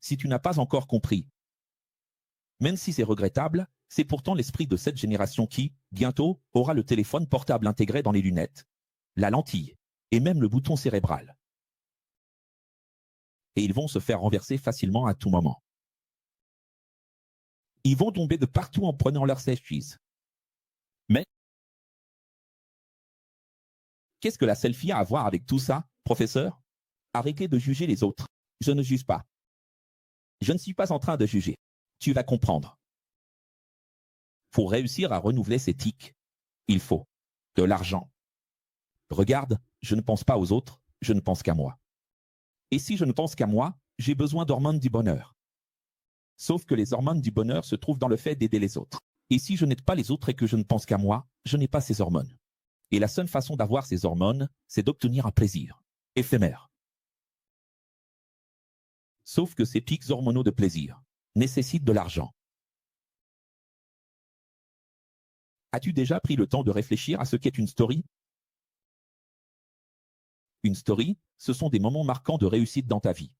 Si tu n'as pas encore compris, même si c'est regrettable, c'est pourtant l'esprit de cette génération qui, bientôt, aura le téléphone portable intégré dans les lunettes, la lentille et même le bouton cérébral. Et ils vont se faire renverser facilement à tout moment. Ils vont tomber de partout en prenant leur selfies. Mais qu'est-ce que la selfie a à voir avec tout ça, professeur? Arrêtez de juger les autres. Je ne juge pas. Je ne suis pas en train de juger. Tu vas comprendre. Pour réussir à renouveler ces tics, il faut de l'argent. Regarde, je ne pense pas aux autres, je ne pense qu'à moi. Et si je ne pense qu'à moi, j'ai besoin d'hormones du bonheur. Sauf que les hormones du bonheur se trouvent dans le fait d'aider les autres. Et si je n'aide pas les autres et que je ne pense qu'à moi, je n'ai pas ces hormones. Et la seule façon d'avoir ces hormones, c'est d'obtenir un plaisir éphémère. Sauf que ces pics hormonaux de plaisir nécessitent de l'argent. As-tu déjà pris le temps de réfléchir à ce qu'est une story? Une story, ce sont des moments marquants de réussite dans ta vie.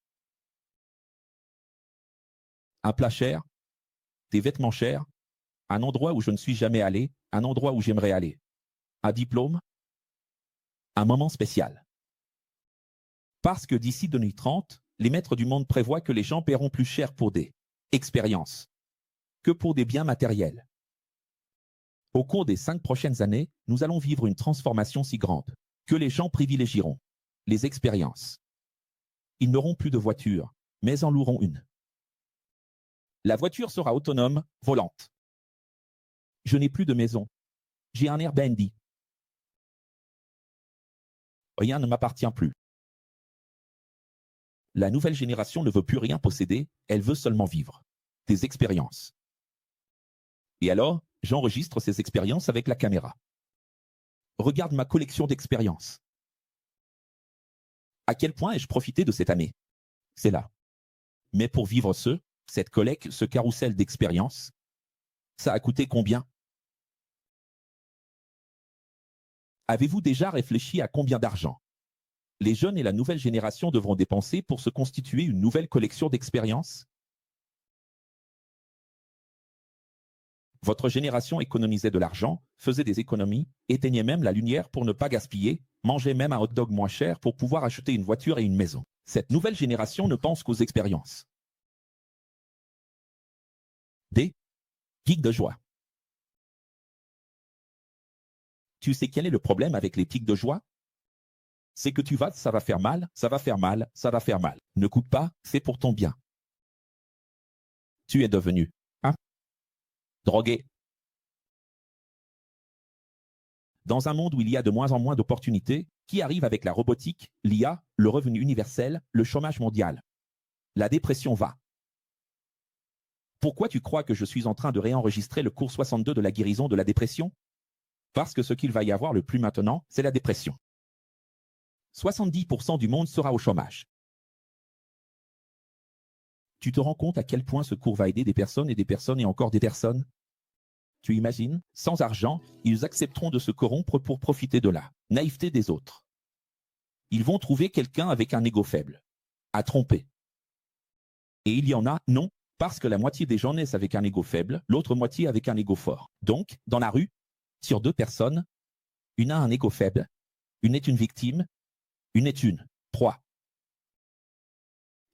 Un plat cher, des vêtements chers, un endroit où je ne suis jamais allé, un endroit où j'aimerais aller. Un diplôme, un moment spécial. Parce que d'ici 2030, les maîtres du monde prévoient que les gens paieront plus cher pour des expériences que pour des biens matériels. Au cours des 5 prochaines années, nous allons vivre une transformation si grande que les gens privilégieront les expériences. Ils n'auront plus de voiture, mais en loueront une. La voiture sera autonome, volante. Je n'ai plus de maison. J'ai un Airbnb. Rien ne m'appartient plus. La nouvelle génération ne veut plus rien posséder, elle veut seulement vivre des expériences. Et alors, j'enregistre ces expériences avec la caméra. Regarde ma collection d'expériences. À quel point ai-je profité de cette année? C'est là. Mais pour vivre cette collecte, ce carrousel d'expériences, ça a coûté combien? Avez-vous déjà réfléchi à combien d'argent les jeunes et la nouvelle génération devront dépenser pour se constituer une nouvelle collection d'expériences? Votre génération économisait de l'argent, faisait des économies, éteignait même la lumière pour ne pas gaspiller, mangeait même un hot dog moins cher pour pouvoir acheter une voiture et une maison. Cette nouvelle génération ne pense qu'aux expériences. Des pics de joie. Tu sais quel est le problème avec les pics de joie? C'est que ça va faire mal, ça va faire mal, ça va faire mal. Ne coûte pas, c'est pour ton bien. Tu es devenu drogué. Dans un monde où il y a de moins en moins d'opportunités, qui arrive avec la robotique, l'IA, le revenu universel, le chômage mondial? La dépression va. Pourquoi tu crois que je suis en train de réenregistrer le cours 62 de la guérison de la dépression? Parce que ce qu'il va y avoir le plus maintenant, c'est la dépression. 70% du monde sera au chômage. Tu te rends compte à quel point ce cours va aider des personnes et encore des personnes? Tu imagines? Sans argent, ils accepteront de se corrompre pour profiter de la naïveté des autres. Ils vont trouver quelqu'un avec un ego faible, à tromper. Et il y en a, non, parce que la moitié des gens naissent avec un ego faible, l'autre moitié avec un ego fort. Donc, dans la rue, sur 2 personnes, une a un ego faible, une est une victime, une est une proie.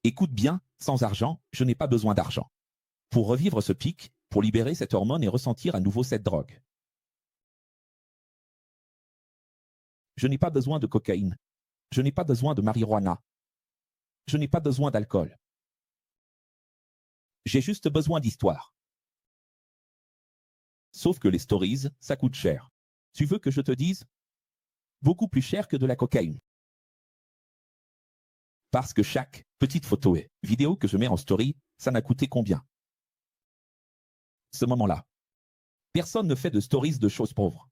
Écoute bien, sans argent, je n'ai pas besoin d'argent. Pour revivre ce pic, pour libérer cette hormone et ressentir à nouveau cette drogue. Je n'ai pas besoin de cocaïne. Je n'ai pas besoin de marijuana. Je n'ai pas besoin d'alcool. J'ai juste besoin d'histoire. Sauf que les stories, ça coûte cher. Tu veux que je te dise? Beaucoup plus cher que de la cocaïne. Parce que chaque petite photo et vidéo que je mets en story, ça n'a coûté combien? Ce moment-là. Personne ne fait de stories de choses pauvres.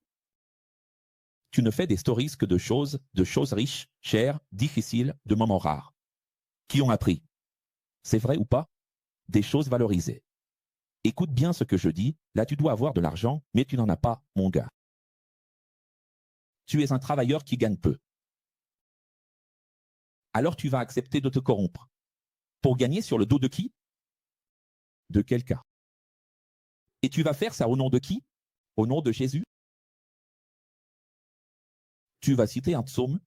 Tu ne fais des stories que de choses riches, chères, difficiles, de moments rares. Qui ont appris? C'est vrai ou pas? Des choses valorisées. Écoute bien ce que je dis, là tu dois avoir de l'argent, mais tu n'en as pas, mon gars. Tu es un travailleur qui gagne peu. Alors tu vas accepter de te corrompre. Pour gagner sur le dos de qui? De quelqu'un. Et tu vas faire ça au nom de qui? Au nom de Jésus? Tu vas citer un psaume?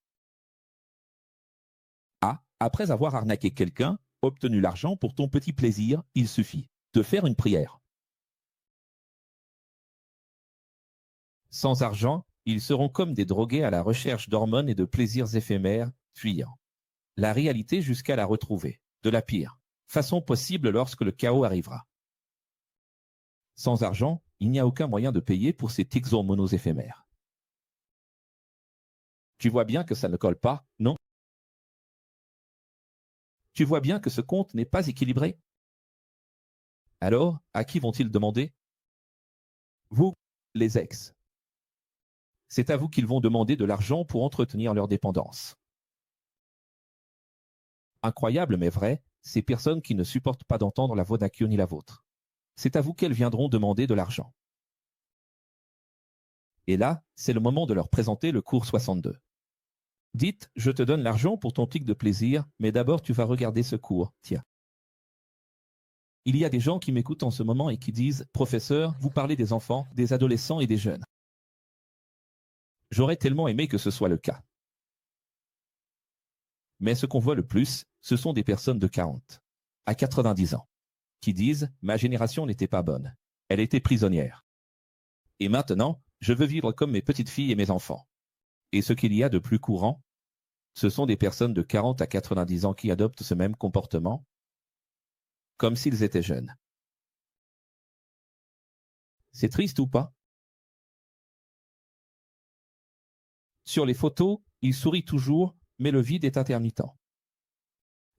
Ah, après avoir arnaqué quelqu'un, obtenu l'argent pour ton petit plaisir, il suffit de faire une prière. Sans argent, ils seront comme des drogués à la recherche d'hormones et de plaisirs éphémères, fuyant la réalité jusqu'à la retrouver, de la pire façon possible lorsque le chaos arrivera. Sans argent, il n'y a aucun moyen de payer pour ces tics hormonaux éphémères. Tu vois bien que ça ne colle pas, non? Tu vois bien que ce compte n'est pas équilibré? Alors, à qui vont-ils demander? Vous, les ex. C'est à vous qu'ils vont demander de l'argent pour entretenir leur dépendance. Incroyable mais vrai, ces personnes qui ne supportent pas d'entendre la voix d'un ni la vôtre. C'est à vous qu'elles viendront demander de l'argent. Et là, c'est le moment de leur présenter le cours 62. Dites, je te donne l'argent pour ton pic de plaisir, mais d'abord tu vas regarder ce cours, tiens. Il y a des gens qui m'écoutent en ce moment et qui disent, professeur, vous parlez des enfants, des adolescents et des jeunes. J'aurais tellement aimé que ce soit le cas. Mais ce qu'on voit le plus, ce sont des personnes de 40 à 90 ans qui disent « ma génération n'était pas bonne, elle était prisonnière. Et maintenant, je veux vivre comme mes petites filles et mes enfants. » Et ce qu'il y a de plus courant, ce sont des personnes de 40 à 90 ans qui adoptent ce même comportement comme s'ils étaient jeunes. C'est triste ou pas? Sur les photos, il sourit toujours, mais le vide est intermittent.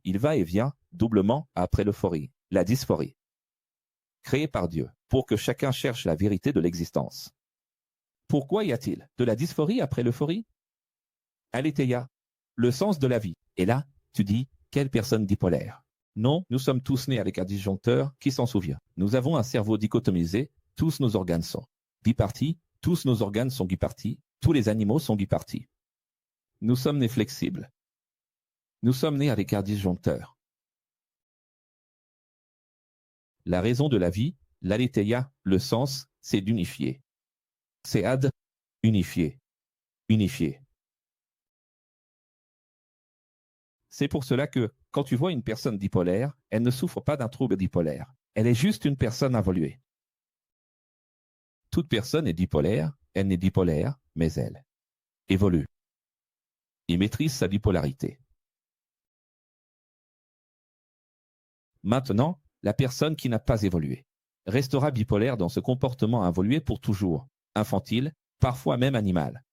Il va et vient, doublement, après l'euphorie, la dysphorie. Créée par Dieu, pour que chacun cherche la vérité de l'existence. Pourquoi y a-t-il de la dysphorie après l'euphorie? Aletheia, le sens de la vie. Et là, tu dis, quelle personne dipolaire? Non, nous sommes tous nés avec un disjoncteur qui s'en souvient. Nous avons un cerveau dichotomisé, tous nos organes sont bipartis, tous nos organes sont bipartis, tous les animaux sont bipartis. Nous sommes nés flexibles. Nous sommes nés avec un disjoncteur. La raison de la vie, l'aletheia, le sens, c'est d'unifier. C'est ad, unifier. Unifier. C'est pour cela que, quand tu vois une personne dipolaire, elle ne souffre pas d'un trouble dipolaire. Elle est juste une personne involuée. Toute personne est dipolaire, elle n'est dipolaire, mais elle évolue et maîtrise sa bipolarité. Maintenant, la personne qui n'a pas évolué restera bipolaire dans ce comportement involué pour toujours, infantile, parfois même animal.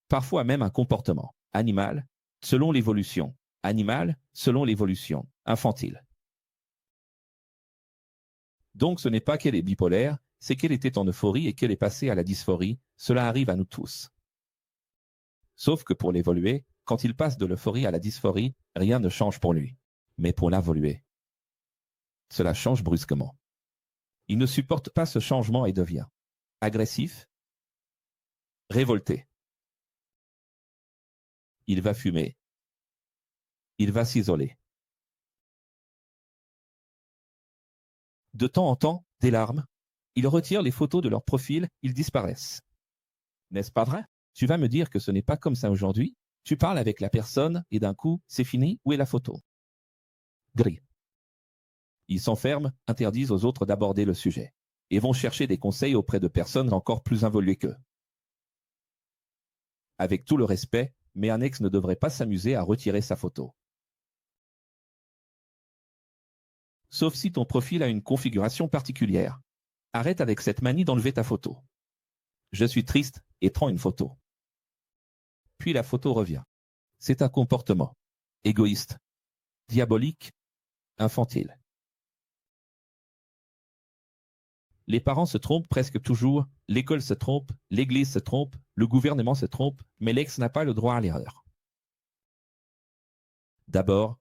Parfois même un comportement animal, selon l'évolution, animal, selon l'évolution, infantile. Donc ce n'est pas qu'elle est bipolaire, c'est qu'elle était en euphorie et qu'elle est passée à la dysphorie, cela arrive à nous tous. Sauf que pour l'évoluer, quand il passe de l'euphorie à la dysphorie, rien ne change pour lui. Mais pour l'involuer, cela change brusquement. Il ne supporte pas ce changement et devient agressif, révolté. Il va fumer. Il va s'isoler. De temps en temps, des larmes. Ils retirent les photos de leur profil, ils disparaissent. N'est-ce pas vrai? Tu vas me dire que ce n'est pas comme ça aujourd'hui. Tu parles avec la personne et d'un coup, c'est fini, où est la photo? Gris. Ils s'enferment, interdisent aux autres d'aborder le sujet, et vont chercher des conseils auprès de personnes encore plus involuées qu'eux. Avec tout le respect, mais un ex ne devrait pas s'amuser à retirer sa photo. Sauf si ton profil a une configuration particulière. Arrête avec cette manie d'enlever ta photo. Je suis triste et prends une photo. Puis la photo revient. C'est un comportement égoïste, diabolique, infantile. Les parents se trompent presque toujours, l'école se trompe, l'église se trompe, le gouvernement se trompe, mais l'ex n'a pas le droit à l'erreur. D'abord,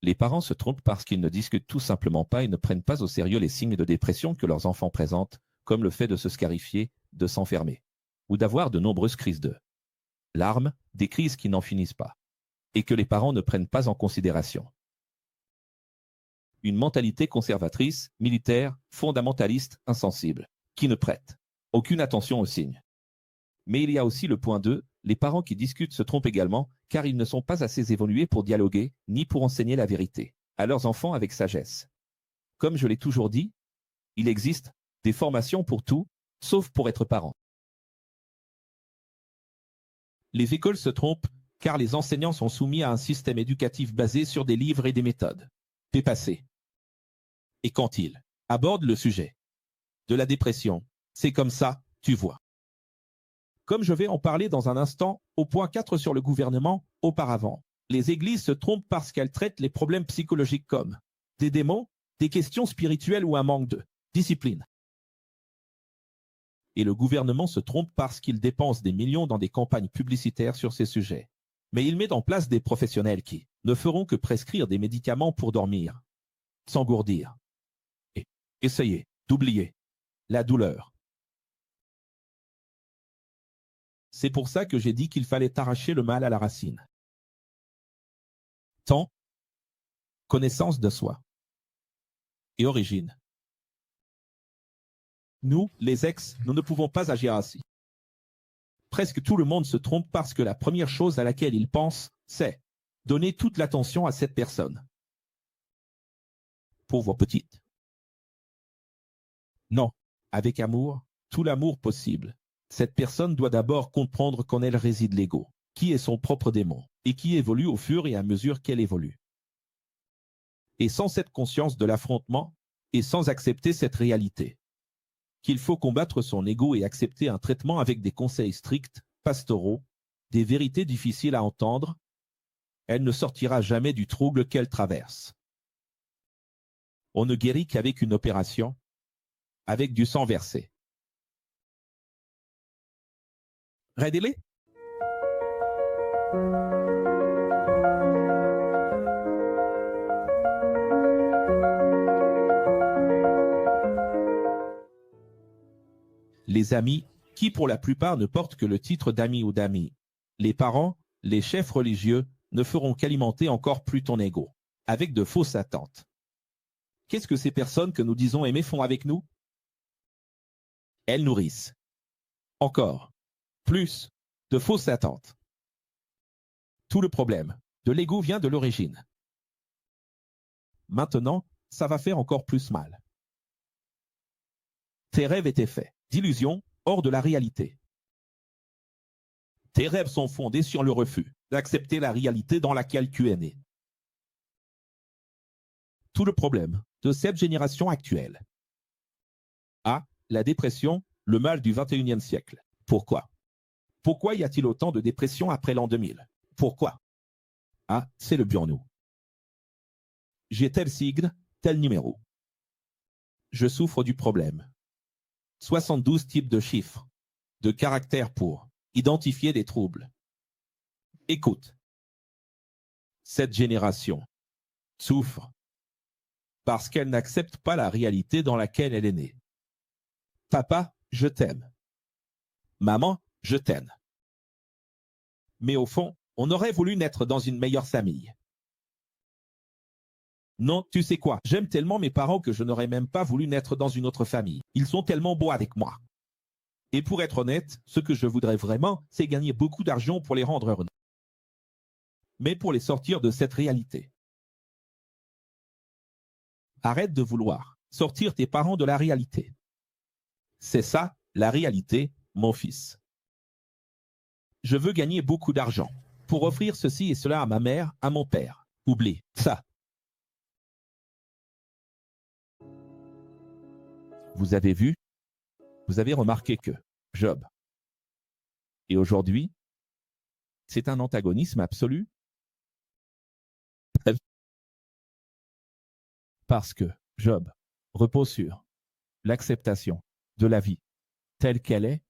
les parents se trompent parce qu'ils ne discutent tout simplement pas et ne prennent pas au sérieux les signes de dépression que leurs enfants présentent, comme le fait de se scarifier, de s'enfermer, ou d'avoir de nombreuses crises de larmes, des crises qui n'en finissent pas, et que les parents ne prennent pas en considération. Une mentalité conservatrice, militaire, fondamentaliste, insensible, qui ne prête aucune attention aux signes. Mais il y a aussi le point 2, les parents qui discutent se trompent également, car ils ne sont pas assez évolués pour dialoguer, ni pour enseigner la vérité à leurs enfants avec sagesse. Comme je l'ai toujours dit, il existe des formations pour tout, sauf pour être parent. Les écoles se trompent, car les enseignants sont soumis à un système éducatif basé sur des livres et des méthodes dépassées. Et quand ils abordent le sujet de la dépression. C'est comme ça, tu vois. Comme je vais en parler dans un instant, au point 4 sur le gouvernement, auparavant, les églises se trompent parce qu'elles traitent les problèmes psychologiques comme des démons, des questions spirituelles ou un manque de discipline. Et le gouvernement se trompe parce qu'il dépense des millions dans des campagnes publicitaires sur ces sujets. Mais il met en place des professionnels qui ne feront que prescrire des médicaments pour dormir, s'engourdir et essayer d'oublier la douleur. C'est pour ça que j'ai dit qu'il fallait arracher le mal à la racine. Temps, connaissance de soi et origine. Nous, les ex, nous ne pouvons pas agir ainsi. Presque tout le monde se trompe parce que la première chose à laquelle il pense, c'est donner toute l'attention à cette personne. Pauvre petite. Non, avec amour, tout l'amour possible. Cette personne doit d'abord comprendre qu'en elle réside l'ego, qui est son propre démon, et qui évolue au fur et à mesure qu'elle évolue. Et sans cette conscience de l'affrontement, et sans accepter cette réalité, qu'il faut combattre son ego et accepter un traitement avec des conseils stricts, pastoraux, des vérités difficiles à entendre, elle ne sortira jamais du trouble qu'elle traverse. On ne guérit qu'avec une opération, avec du sang versé. Raidez-les. Les amis, qui pour la plupart ne portent que le titre d'amis ou d'amis. Les parents, les chefs religieux, ne feront qu'alimenter encore plus ton ego, avec de fausses attentes. Qu'est-ce que ces personnes que nous disons aimer font avec nous? Elles nourrissent. Encore. Plus de fausses attentes. Tout le problème de l'ego vient de l'origine. Maintenant, ça va faire encore plus mal. Tes rêves étaient faits d'illusions hors de la réalité. Tes rêves sont fondés sur le refus d'accepter la réalité dans laquelle tu es né. Tout le problème de cette génération actuelle. A. La dépression, le mal du 21e siècle. Pourquoi? Pourquoi y a-t-il autant de dépression après l'an 2000? Pourquoi? A. C'est le burn-out. J'ai tel sigle, tel numéro. Je souffre du problème. 72 types de chiffres, de caractères pour identifier des troubles. Écoute. Cette génération souffre parce qu'elle n'accepte pas la réalité dans laquelle elle est née. Papa, je t'aime. Maman, je t'aime. Mais au fond, on aurait voulu naître dans une meilleure famille. Non, tu sais quoi, j'aime tellement mes parents que je n'aurais même pas voulu naître dans une autre famille. Ils sont tellement beaux avec moi. Et pour être honnête, ce que je voudrais vraiment, c'est gagner beaucoup d'argent pour les rendre heureux. Mais pour les sortir de cette réalité. Arrête de vouloir sortir tes parents de la réalité. C'est ça, la réalité, mon fils. Je veux gagner beaucoup d'argent pour offrir ceci et cela à ma mère, à mon père. Oublie ça. Vous avez vu? Vous avez remarqué que Job. Et aujourd'hui, c'est un antagonisme absolu. Parce que Job repose sur l'acceptation de la vie telle qu'elle est,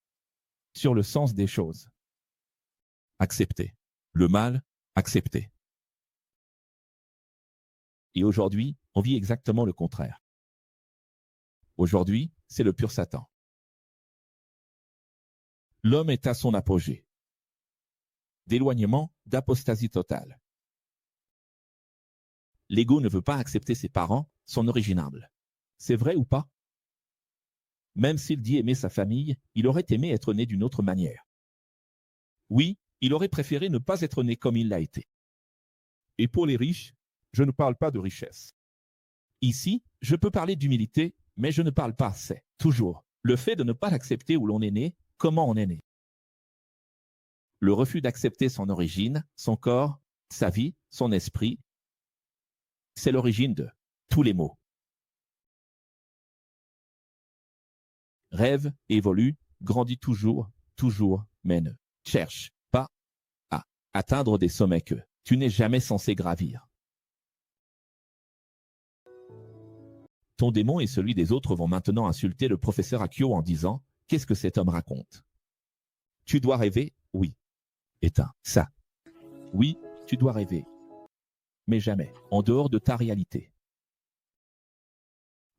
sur le sens des choses. Accepter. Le mal, accepter. Et aujourd'hui, on vit exactement le contraire. Aujourd'hui, c'est le pur Satan. L'homme est à son apogée. D'éloignement, d'apostasie totale. L'ego ne veut pas accepter ses parents, son origine humble. C'est vrai ou pas? Même s'il dit aimer sa famille, il aurait aimé être né d'une autre manière. Oui, il aurait préféré ne pas être né comme il l'a été. Et pour les riches, je ne parle pas de richesse. Ici, je peux parler d'humilité, mais je ne parle pas, c'est toujours le fait de ne pas accepter où l'on est né, comment on est né. Le refus d'accepter son origine, son corps, sa vie, son esprit, c'est l'origine de tous les maux. rêve, évolue, grandit toujours, mais ne cherche pas à atteindre des sommets que tu n'es jamais censé gravir. Ton démon et celui des autres vont maintenant insulter le professeur Akio en disant « Qu'est-ce que cet homme raconte ?» Tu dois rêver, oui. Éteins ça. Oui, tu dois rêver. Mais jamais en dehors de ta réalité.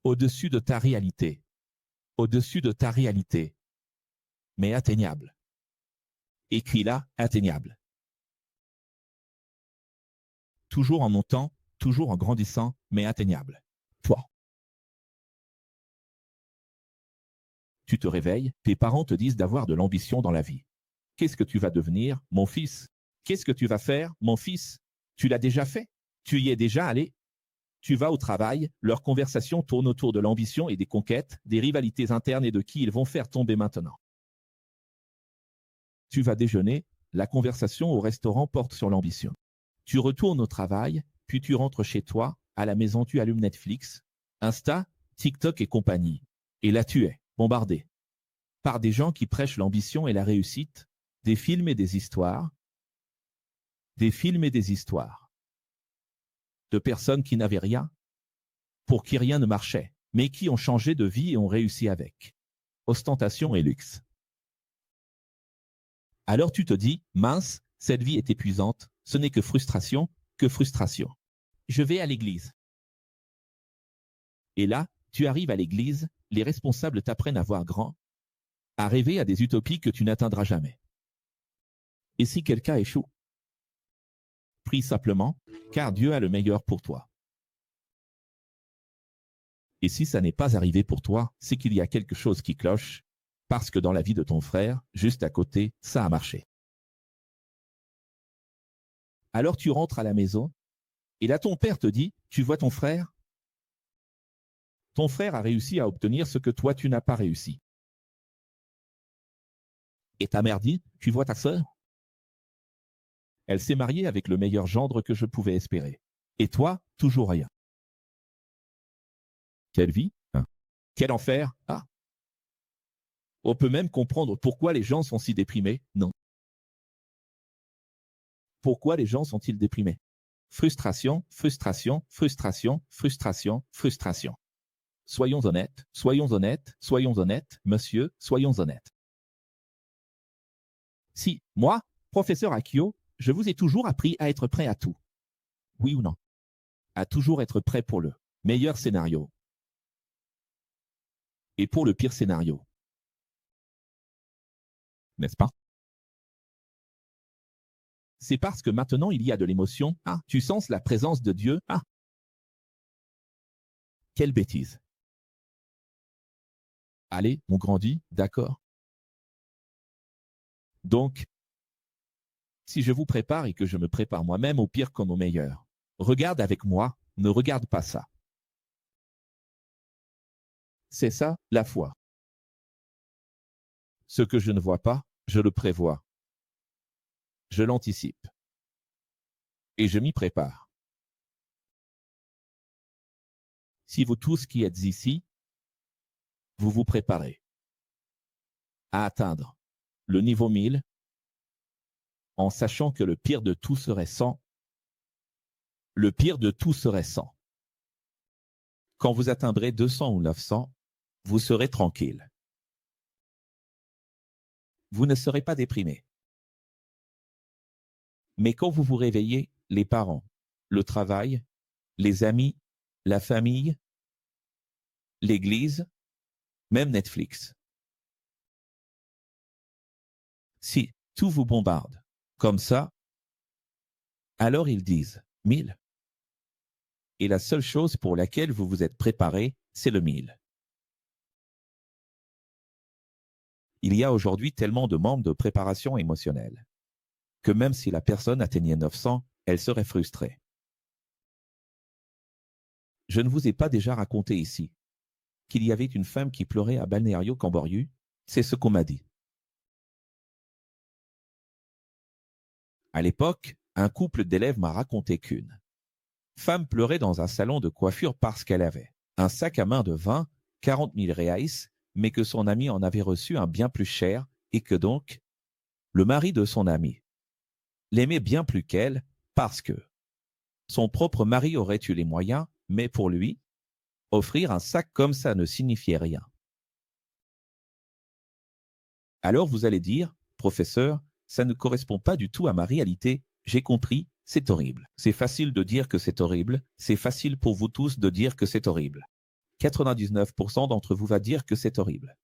Au-dessus de ta réalité. Au-dessus de ta réalité. Mais atteignable. Écris là, atteignable. Toujours en montant, toujours en grandissant, mais atteignable. Toi. Tu te réveilles, tes parents te disent d'avoir de l'ambition dans la vie. Qu'est-ce que tu vas devenir, mon fils? Qu'est-ce que tu vas faire, mon fils? Tu l'as déjà fait? Tu y es déjà allé? Tu vas au travail, leur conversation tourne autour de l'ambition et des conquêtes, des rivalités internes et de qui ils vont faire tomber maintenant. Tu vas déjeuner, la conversation au restaurant porte sur l'ambition. Tu retournes au travail, puis tu rentres chez toi, à la maison tu allumes Netflix, Insta, TikTok et compagnie. Et là tu es bombardé par des gens qui prêchent l'ambition et la réussite, des films et des histoires, de personnes qui n'avaient rien, pour qui rien ne marchait, mais qui ont changé de vie et ont réussi avec ostentation et luxe. Alors tu te dis, mince, cette vie est épuisante, ce n'est que frustration, Je vais à l'église. Et là, tu arrives à l'église, les responsables t'apprennent à voir grand, à rêver à des utopies que tu n'atteindras jamais. Et si quelqu'un échoue? Prie simplement, car Dieu a le meilleur pour toi. Et si ça n'est pas arrivé pour toi, c'est qu'il y a quelque chose qui cloche, parce que dans la vie de ton frère, juste à côté, ça a marché. Alors tu rentres à la maison, et là ton père te dit, tu vois ton frère? Ton frère a réussi à obtenir ce que toi tu n'as pas réussi. Et ta mère dit, tu vois ta sœur? Elle s'est mariée avec le meilleur gendre que je pouvais espérer. Et toi, toujours rien. Quelle vie, hein? Quel enfer, ah! On peut même comprendre pourquoi les gens sont si déprimés, non? Pourquoi les gens sont-ils déprimés? Frustration. Soyons honnêtes, monsieur, soyons honnêtes. Si, moi, professeur Akio, je vous ai toujours appris à être prêt à tout. Oui ou non? À toujours être prêt pour le meilleur scénario. Et pour le pire scénario. N'est-ce pas? C'est parce que maintenant il y a de l'émotion. Ah, tu sens la présence de Dieu. Ah, quelle bêtise. Allez, on grandit, d'accord. Donc, si je vous prépare et que je me prépare moi-même au pire comme au meilleur, regarde avec moi, ne regarde pas ça. C'est ça, la foi. Ce que je ne vois pas, je le prévois. Je l'anticipe. Et je m'y prépare. Si vous tous qui êtes ici, vous vous préparez à atteindre le niveau 1000, en sachant que le pire de tout serait 100. Le pire de tout serait 100. Quand vous atteindrez 200 ou 900, vous serez tranquille. Vous ne serez pas déprimé. Mais quand vous vous réveillez, les parents, le travail, les amis, la famille, l'église, même Netflix. Si tout vous bombarde comme ça, alors ils disent 1000. Et la seule chose pour laquelle vous vous êtes préparé, c'est le 1000. Il y a aujourd'hui tellement de membres de préparation émotionnelle que même si la personne atteignait 900, elle serait frustrée. Je ne vous ai pas déjà raconté ici qu'il y avait une femme qui pleurait à Balneario Camboriú? C'est ce qu'on m'a dit. À l'époque, un couple d'élèves m'a raconté qu'une femme pleurait dans un salon de coiffure parce qu'elle avait un sac à main de 20, 40 000 reais, mais que son ami en avait reçu un bien plus cher et que donc, le mari de son ami l'aimait bien plus qu'elle parce que son propre mari aurait eu les moyens, mais pour lui, offrir un sac comme ça ne signifiait rien. Alors vous allez dire, professeur, ça ne correspond pas du tout à ma réalité, j'ai compris, c'est horrible. C'est facile de dire que c'est horrible, c'est facile pour vous tous de dire que c'est horrible. 99% d'entre vous va dire que c'est horrible.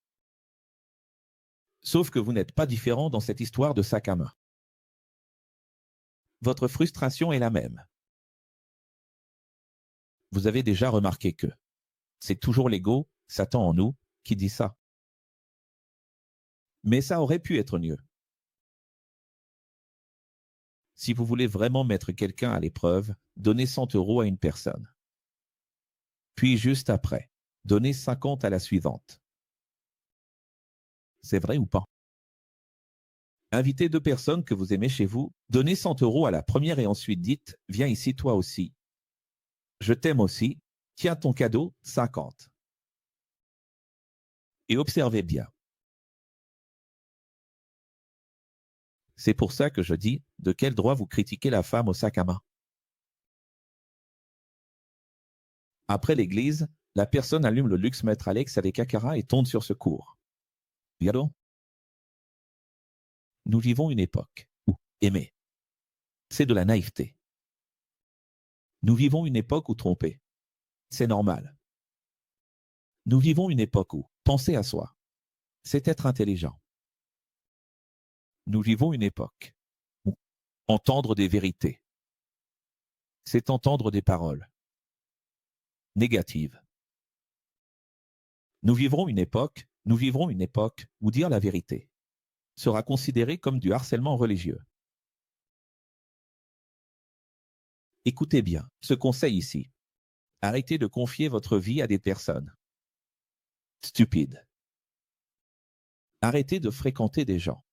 Sauf que vous n'êtes pas différent dans cette histoire de sac à main. Votre frustration est la même. Vous avez déjà remarqué que c'est toujours l'ego, Satan en nous, qui dit ça. Mais ça aurait pu être mieux. Si vous voulez vraiment mettre quelqu'un à l'épreuve, donnez 100 € à une personne. Puis juste après, donnez 50 à la suivante. C'est vrai ou pas? Invitez 2 personnes que vous aimez chez vous, donnez 100 € à la première et ensuite dites « Viens ici toi aussi. Je t'aime aussi. Tiens ton cadeau, 50. » Et observez bien. C'est pour ça que je dis, de quel droit vous critiquez la femme au sac à main? Après l'église, la personne allume le luxe maître Alex avec Akara et tombe sur ce cours. Regardons. Nous vivons une époque où aimer, c'est de la naïveté. Nous vivons une époque où tromper, c'est normal. Nous vivons une époque où penser à soi, c'est être intelligent. Nous vivons une époque où entendre des vérités, c'est entendre des paroles négatives. Nous vivrons une époque où dire la vérité sera considéré comme du harcèlement religieux. Écoutez bien ce conseil ici. Arrêtez de confier votre vie à des personnes stupides. Arrêtez de fréquenter des gens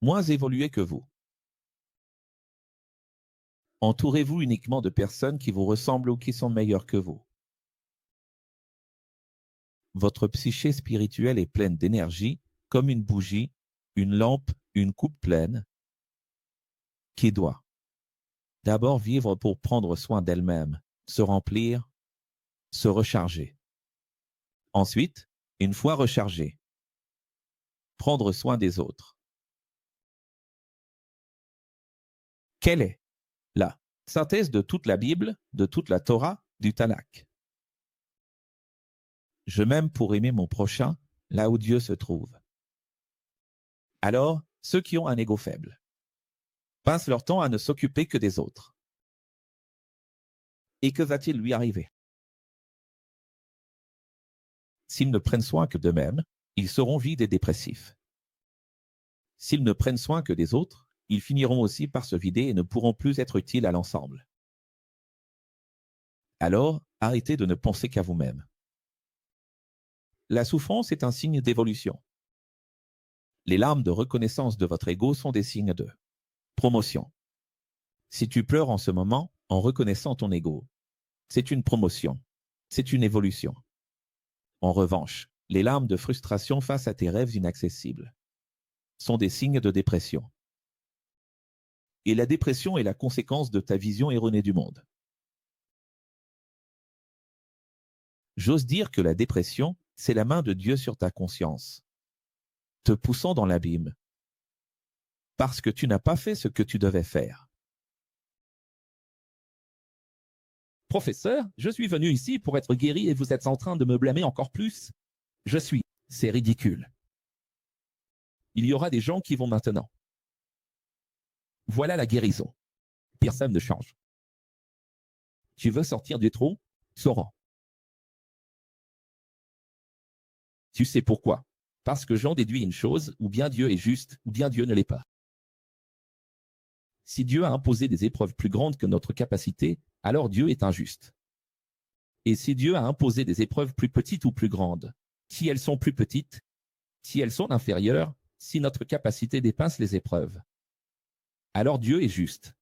moins évolués que vous. Entourez-vous uniquement de personnes qui vous ressemblent ou qui sont meilleures que vous. Votre psyché spirituelle est pleine d'énergie, comme une bougie, une lampe, une coupe pleine, qui doit d'abord vivre pour prendre soin d'elle-même, se remplir, se recharger. Ensuite, une fois rechargée, prendre soin des autres. Quelle est la synthèse de toute la Bible, de toute la Torah, du Tanakh? Je m'aime pour aimer mon prochain, là où Dieu se trouve. Alors, ceux qui ont un ego faible passent leur temps à ne s'occuper que des autres. Et que va-t-il lui arriver? S'ils ne prennent soin que d'eux-mêmes, ils seront vides et dépressifs. S'ils ne prennent soin que des autres, ils finiront aussi par se vider et ne pourront plus être utiles à l'ensemble. Alors, arrêtez de ne penser qu'à vous-même. La souffrance est un signe d'évolution. Les larmes de reconnaissance de votre ego sont des signes de promotion. Si tu pleures en ce moment, en reconnaissant ton ego, c'est une promotion, c'est une évolution. En revanche, les larmes de frustration face à tes rêves inaccessibles sont des signes de dépression. Et la dépression est la conséquence de ta vision erronée du monde. J'ose dire que la dépression, c'est la main de Dieu sur ta conscience, te poussant dans l'abîme, parce que tu n'as pas fait ce que tu devais faire. Professeur, je suis venu ici pour être guéri et vous êtes en train de me blâmer encore plus. C'est ridicule. Il y aura des gens qui vont maintenant. Voilà la guérison. Personne ne change. Tu veux sortir du trou? Sors. Tu sais pourquoi? Parce que j'en déduis une chose, ou bien Dieu est juste, ou bien Dieu ne l'est pas. Si Dieu a imposé des épreuves plus grandes que notre capacité, alors Dieu est injuste. Et si Dieu a imposé des épreuves plus petites ou plus grandes, si elles sont plus petites, si elles sont inférieures, si notre capacité dépasse les épreuves, alors Dieu est juste.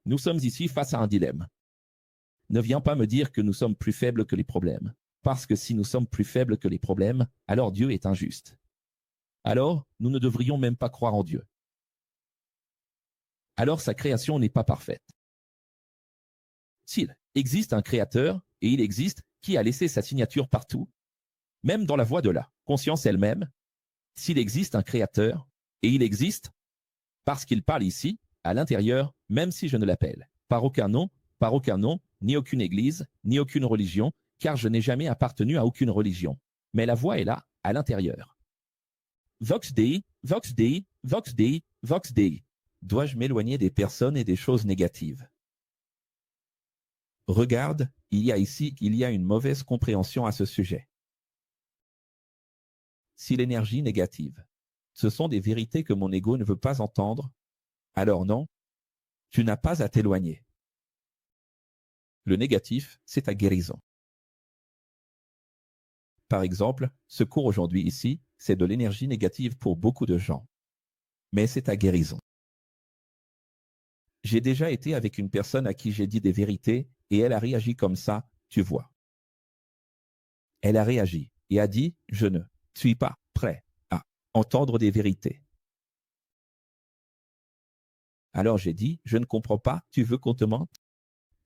Nous sommes ici face à un dilemme. Ne viens pas me dire que nous sommes plus faibles que les problèmes. Parce que si nous sommes plus faibles que les problèmes, alors Dieu est injuste. Alors, nous ne devrions même pas croire en Dieu. Alors sa création n'est pas parfaite. S'il existe un créateur, et il existe qui a laissé sa signature partout, même dans la voie de la conscience elle-même, s'il existe un créateur, et il existe parce qu'il parle ici, à l'intérieur, même si je ne l'appelle par aucun nom, ni aucune église, ni aucune religion, car je n'ai jamais appartenu à aucune religion. Mais la voix est là, à l'intérieur. Vox Dei, Vox Dei, Vox Dei, Vox Dei. Dois-je m'éloigner des personnes et des choses négatives? Regarde, il y a une mauvaise compréhension à ce sujet. Si l'énergie négative, ce sont des vérités que mon ego ne veut pas entendre, alors non, tu n'as pas à t'éloigner. Le négatif, c'est ta guérison. Par exemple, ce cours aujourd'hui ici, c'est de l'énergie négative pour beaucoup de gens. Mais c'est ta guérison. J'ai déjà été avec une personne à qui j'ai dit des vérités et elle a réagi comme ça, tu vois. Elle a réagi et a dit, je ne suis pas prêt à entendre des vérités. Alors j'ai dit, je ne comprends pas, tu veux qu'on te mente?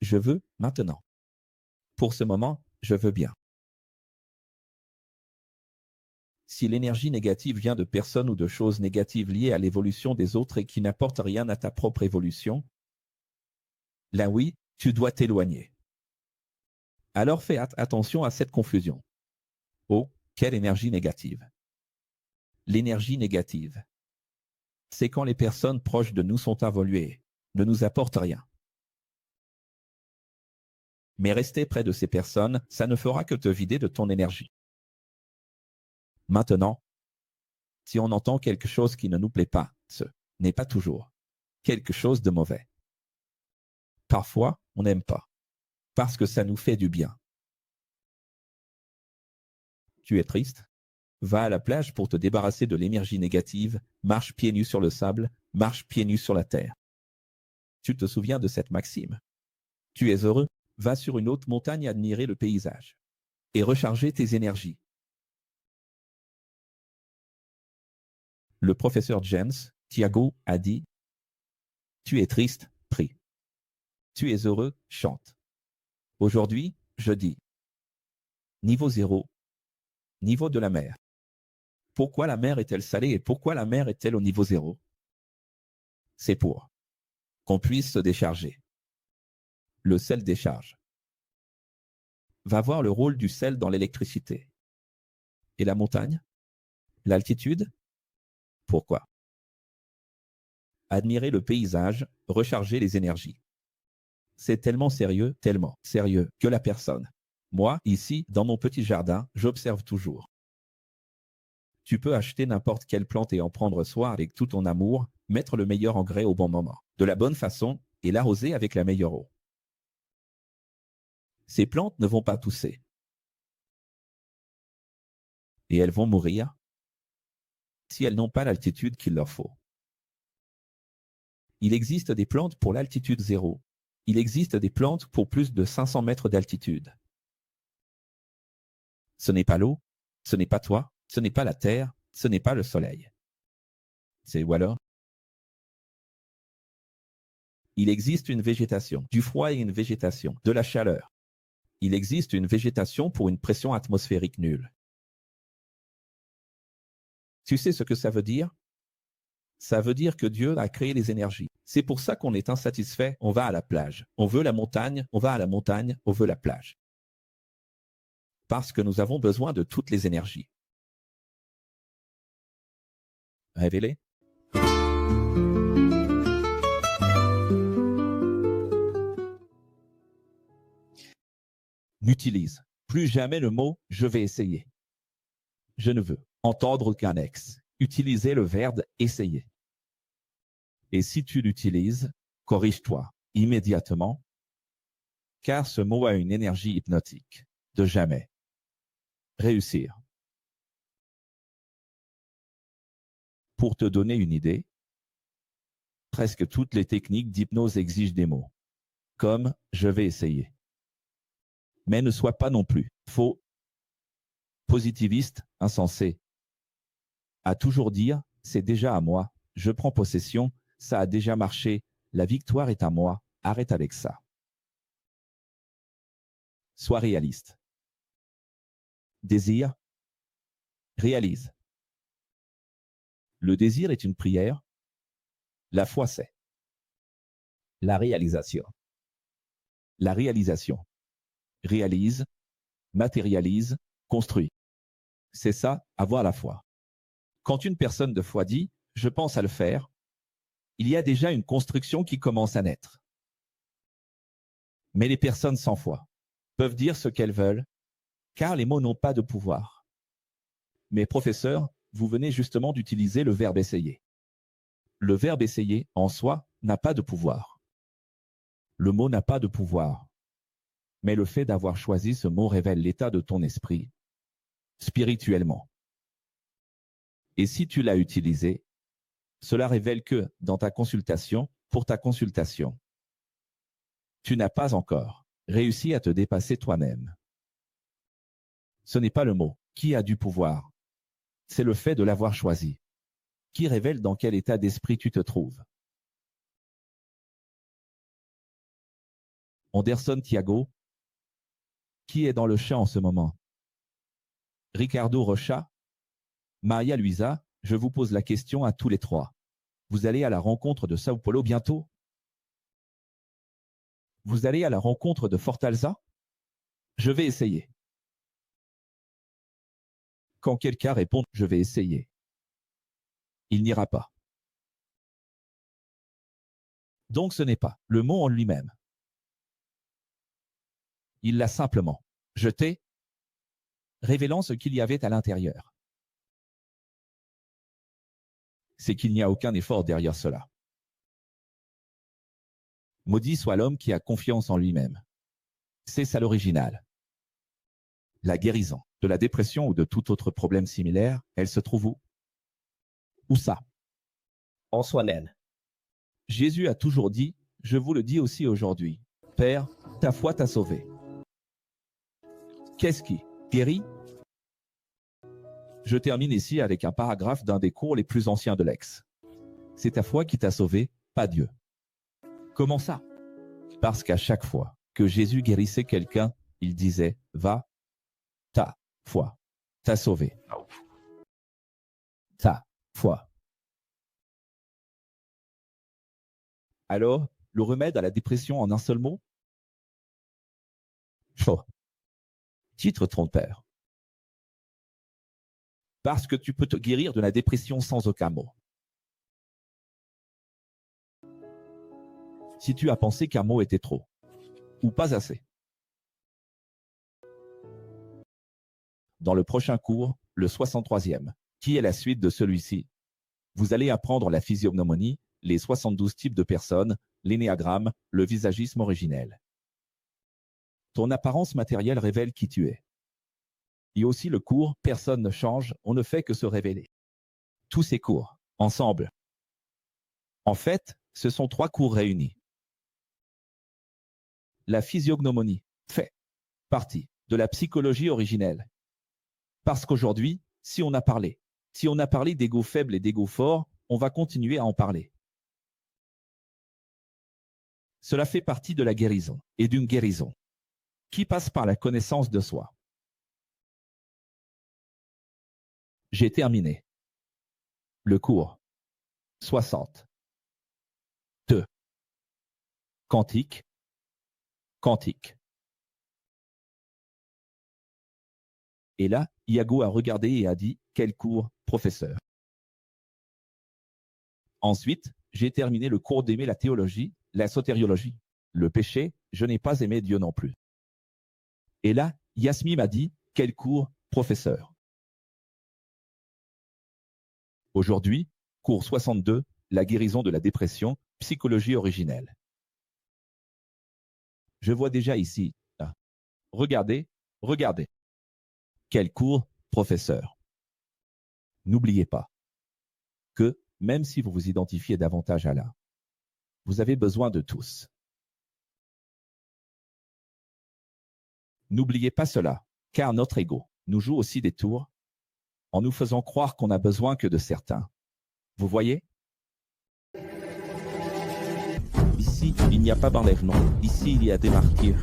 Je veux maintenant. Pour ce moment, je veux bien. Si l'énergie négative vient de personnes ou de choses négatives liées à l'évolution des autres et qui n'apportent rien à ta propre évolution, là oui, tu dois t'éloigner. Alors fais attention à cette confusion. Oh, quelle énergie négative! L'énergie négative, c'est quand les personnes proches de nous sont évoluées, ne nous apportent rien. Mais rester près de ces personnes, ça ne fera que te vider de ton énergie. Maintenant, si on entend quelque chose qui ne nous plaît pas, ce n'est pas toujours quelque chose de mauvais. Parfois, on n'aime pas, parce que ça nous fait du bien. Tu es triste? Va à la plage pour te débarrasser de l'énergie négative, marche pieds nus sur le sable, marche pieds nus sur la terre. Tu te souviens de cette maxime? Tu es heureux? Va sur une haute montagne admirer le paysage et recharger tes énergies. Le professeur James Thiago a dit: tu es triste, prie. Tu es heureux, chante. Aujourd'hui, je dis: niveau 0, niveau de la mer. Pourquoi la mer est-elle salée et pourquoi la mer est-elle au niveau 0? C'est pour qu'on puisse se décharger. Le sel décharge. Va voir le rôle du sel dans l'électricité. Et la montagne? L'altitude? Pourquoi? Admirer le paysage, recharger les énergies. C'est tellement sérieux que la personne. Moi, ici, dans mon petit jardin, j'observe toujours. Tu peux acheter n'importe quelle plante et en prendre soin avec tout ton amour, mettre le meilleur engrais au bon moment, de la bonne façon, et l'arroser avec la meilleure eau. Ces plantes ne vont pas pousser. Et elles vont mourir si elles n'ont pas l'altitude qu'il leur faut. Il existe des plantes pour l'altitude 0. Il existe des plantes pour plus de 500 mètres d'altitude. Ce n'est pas l'eau, ce n'est pas toi, ce n'est pas la terre, ce n'est pas le soleil. C'est où alors? Il existe une végétation, du froid et une végétation, de la chaleur. Il existe une végétation pour une pression atmosphérique nulle. Tu sais ce que ça veut dire? Ça veut dire que Dieu a créé les énergies. C'est pour ça qu'on est insatisfait, on va à la plage. On veut la montagne, on va à la montagne, on veut la plage. Parce que nous avons besoin de toutes les énergies. Révélé? N'utilise plus jamais le mot « je vais essayer ». Je ne veux entendre aucun ex. Utilisez le verbe « essayer ». Et si tu l'utilises, corrige-toi immédiatement, car ce mot a une énergie hypnotique de jamais réussir. Pour te donner une idée, presque toutes les techniques d'hypnose exigent des mots, comme « je vais essayer ». Mais ne sois pas non plus faux, positiviste, insensé. À toujours dire, c'est déjà à moi, je prends possession, ça a déjà marché, la victoire est à moi, arrête avec ça. Sois réaliste. Désir, réalise. Le désir est une prière, la foi c'est la réalisation. La réalisation. Réalise, matérialise, construit. C'est ça, avoir la foi. Quand une personne de foi dit « je pense à le faire », il y a déjà une construction qui commence à naître. Mais les personnes sans foi peuvent dire ce qu'elles veulent, car les mots n'ont pas de pouvoir. Mais professeur, vous venez justement d'utiliser le verbe essayer. Le verbe essayer, en soi, n'a pas de pouvoir. Le mot n'a pas de pouvoir. Mais le fait d'avoir choisi ce mot révèle l'état de ton esprit, spirituellement. Et si tu l'as utilisé, cela révèle que, dans ta consultation, pour ta consultation, tu n'as pas encore réussi à te dépasser toi-même. Ce n'est pas le mot qui a du pouvoir, c'est le fait de l'avoir choisi, qui révèle dans quel état d'esprit tu te trouves. Anderson Thiago, qui est dans le champ en ce moment? Ricardo Rocha, Maria Luisa, je vous pose la question à tous les trois. Vous allez à la rencontre de Sao Paulo bientôt? Vous allez à la rencontre de Fortaleza? Je vais essayer. Quand quelqu'un répond « je vais essayer », il n'ira pas. Donc ce n'est pas le mot en lui-même. Il l'a simplement jeté, révélant ce qu'il y avait à l'intérieur. C'est qu'il n'y a aucun effort derrière cela. Maudit soit l'homme qui a confiance en lui-même. C'est ça l'original. La guérison de la dépression ou de tout autre problème similaire, elle se trouve où? Où ça? En soi-même. Jésus a toujours dit, je vous le dis aussi aujourd'hui, Père, ta foi t'a sauvé. Qu'est-ce qui guérit? Je termine ici avec un paragraphe d'un des cours les plus anciens de l'ex. C'est ta foi qui t'a sauvé, pas Dieu. Comment ça? Parce qu'à chaque fois que Jésus guérissait quelqu'un, il disait, va, ta foi t'a sauvé. Ta foi. Alors, le remède à la dépression en un seul mot? Faux. Titre trompeur. Parce que tu peux te guérir de la dépression sans aucun mot. Si tu as pensé qu'un mot était trop, ou pas assez. Dans le prochain cours, le 63e, qui est la suite de celui-ci, vous allez apprendre la physiognomonie, les 72 types de personnes, l'énéagramme, le visagisme originel. Ton apparence matérielle révèle qui tu es. Il y a aussi le cours « Personne ne change, on ne fait que se révéler ». Tous ces cours, ensemble. En fait, ce sont 3 cours réunis. La physiognomonie fait partie de la psychologie originelle. Parce qu'aujourd'hui, si on a parlé d'ego faible et d'ego fort, on va continuer à en parler. Cela fait partie de la guérison et d'une guérison qui passe par la connaissance de soi. J'ai terminé le cours 60. 2. Quantique. Et là, Iago a regardé et a dit « Quel cours, professeur ?» Ensuite, j'ai terminé le cours d'aimer la théologie, la sotériologie. Le péché, je n'ai pas aimé Dieu non plus. Et là, Yasmi m'a dit « Quel cours, professeur ?» Aujourd'hui, cours 62, la guérison de la dépression, psychologie originelle. Je vois déjà ici. Là. Regardez. Quel cours, professeur? N'oubliez pas que, même si vous vous identifiez davantage à l'un, vous avez besoin de tous. N'oubliez pas cela, car notre ego nous joue aussi des tours en nous faisant croire qu'on n'a besoin que de certains. Vous voyez? Ici, il n'y a pas d'enlèvement. Ici, il y a des martyrs.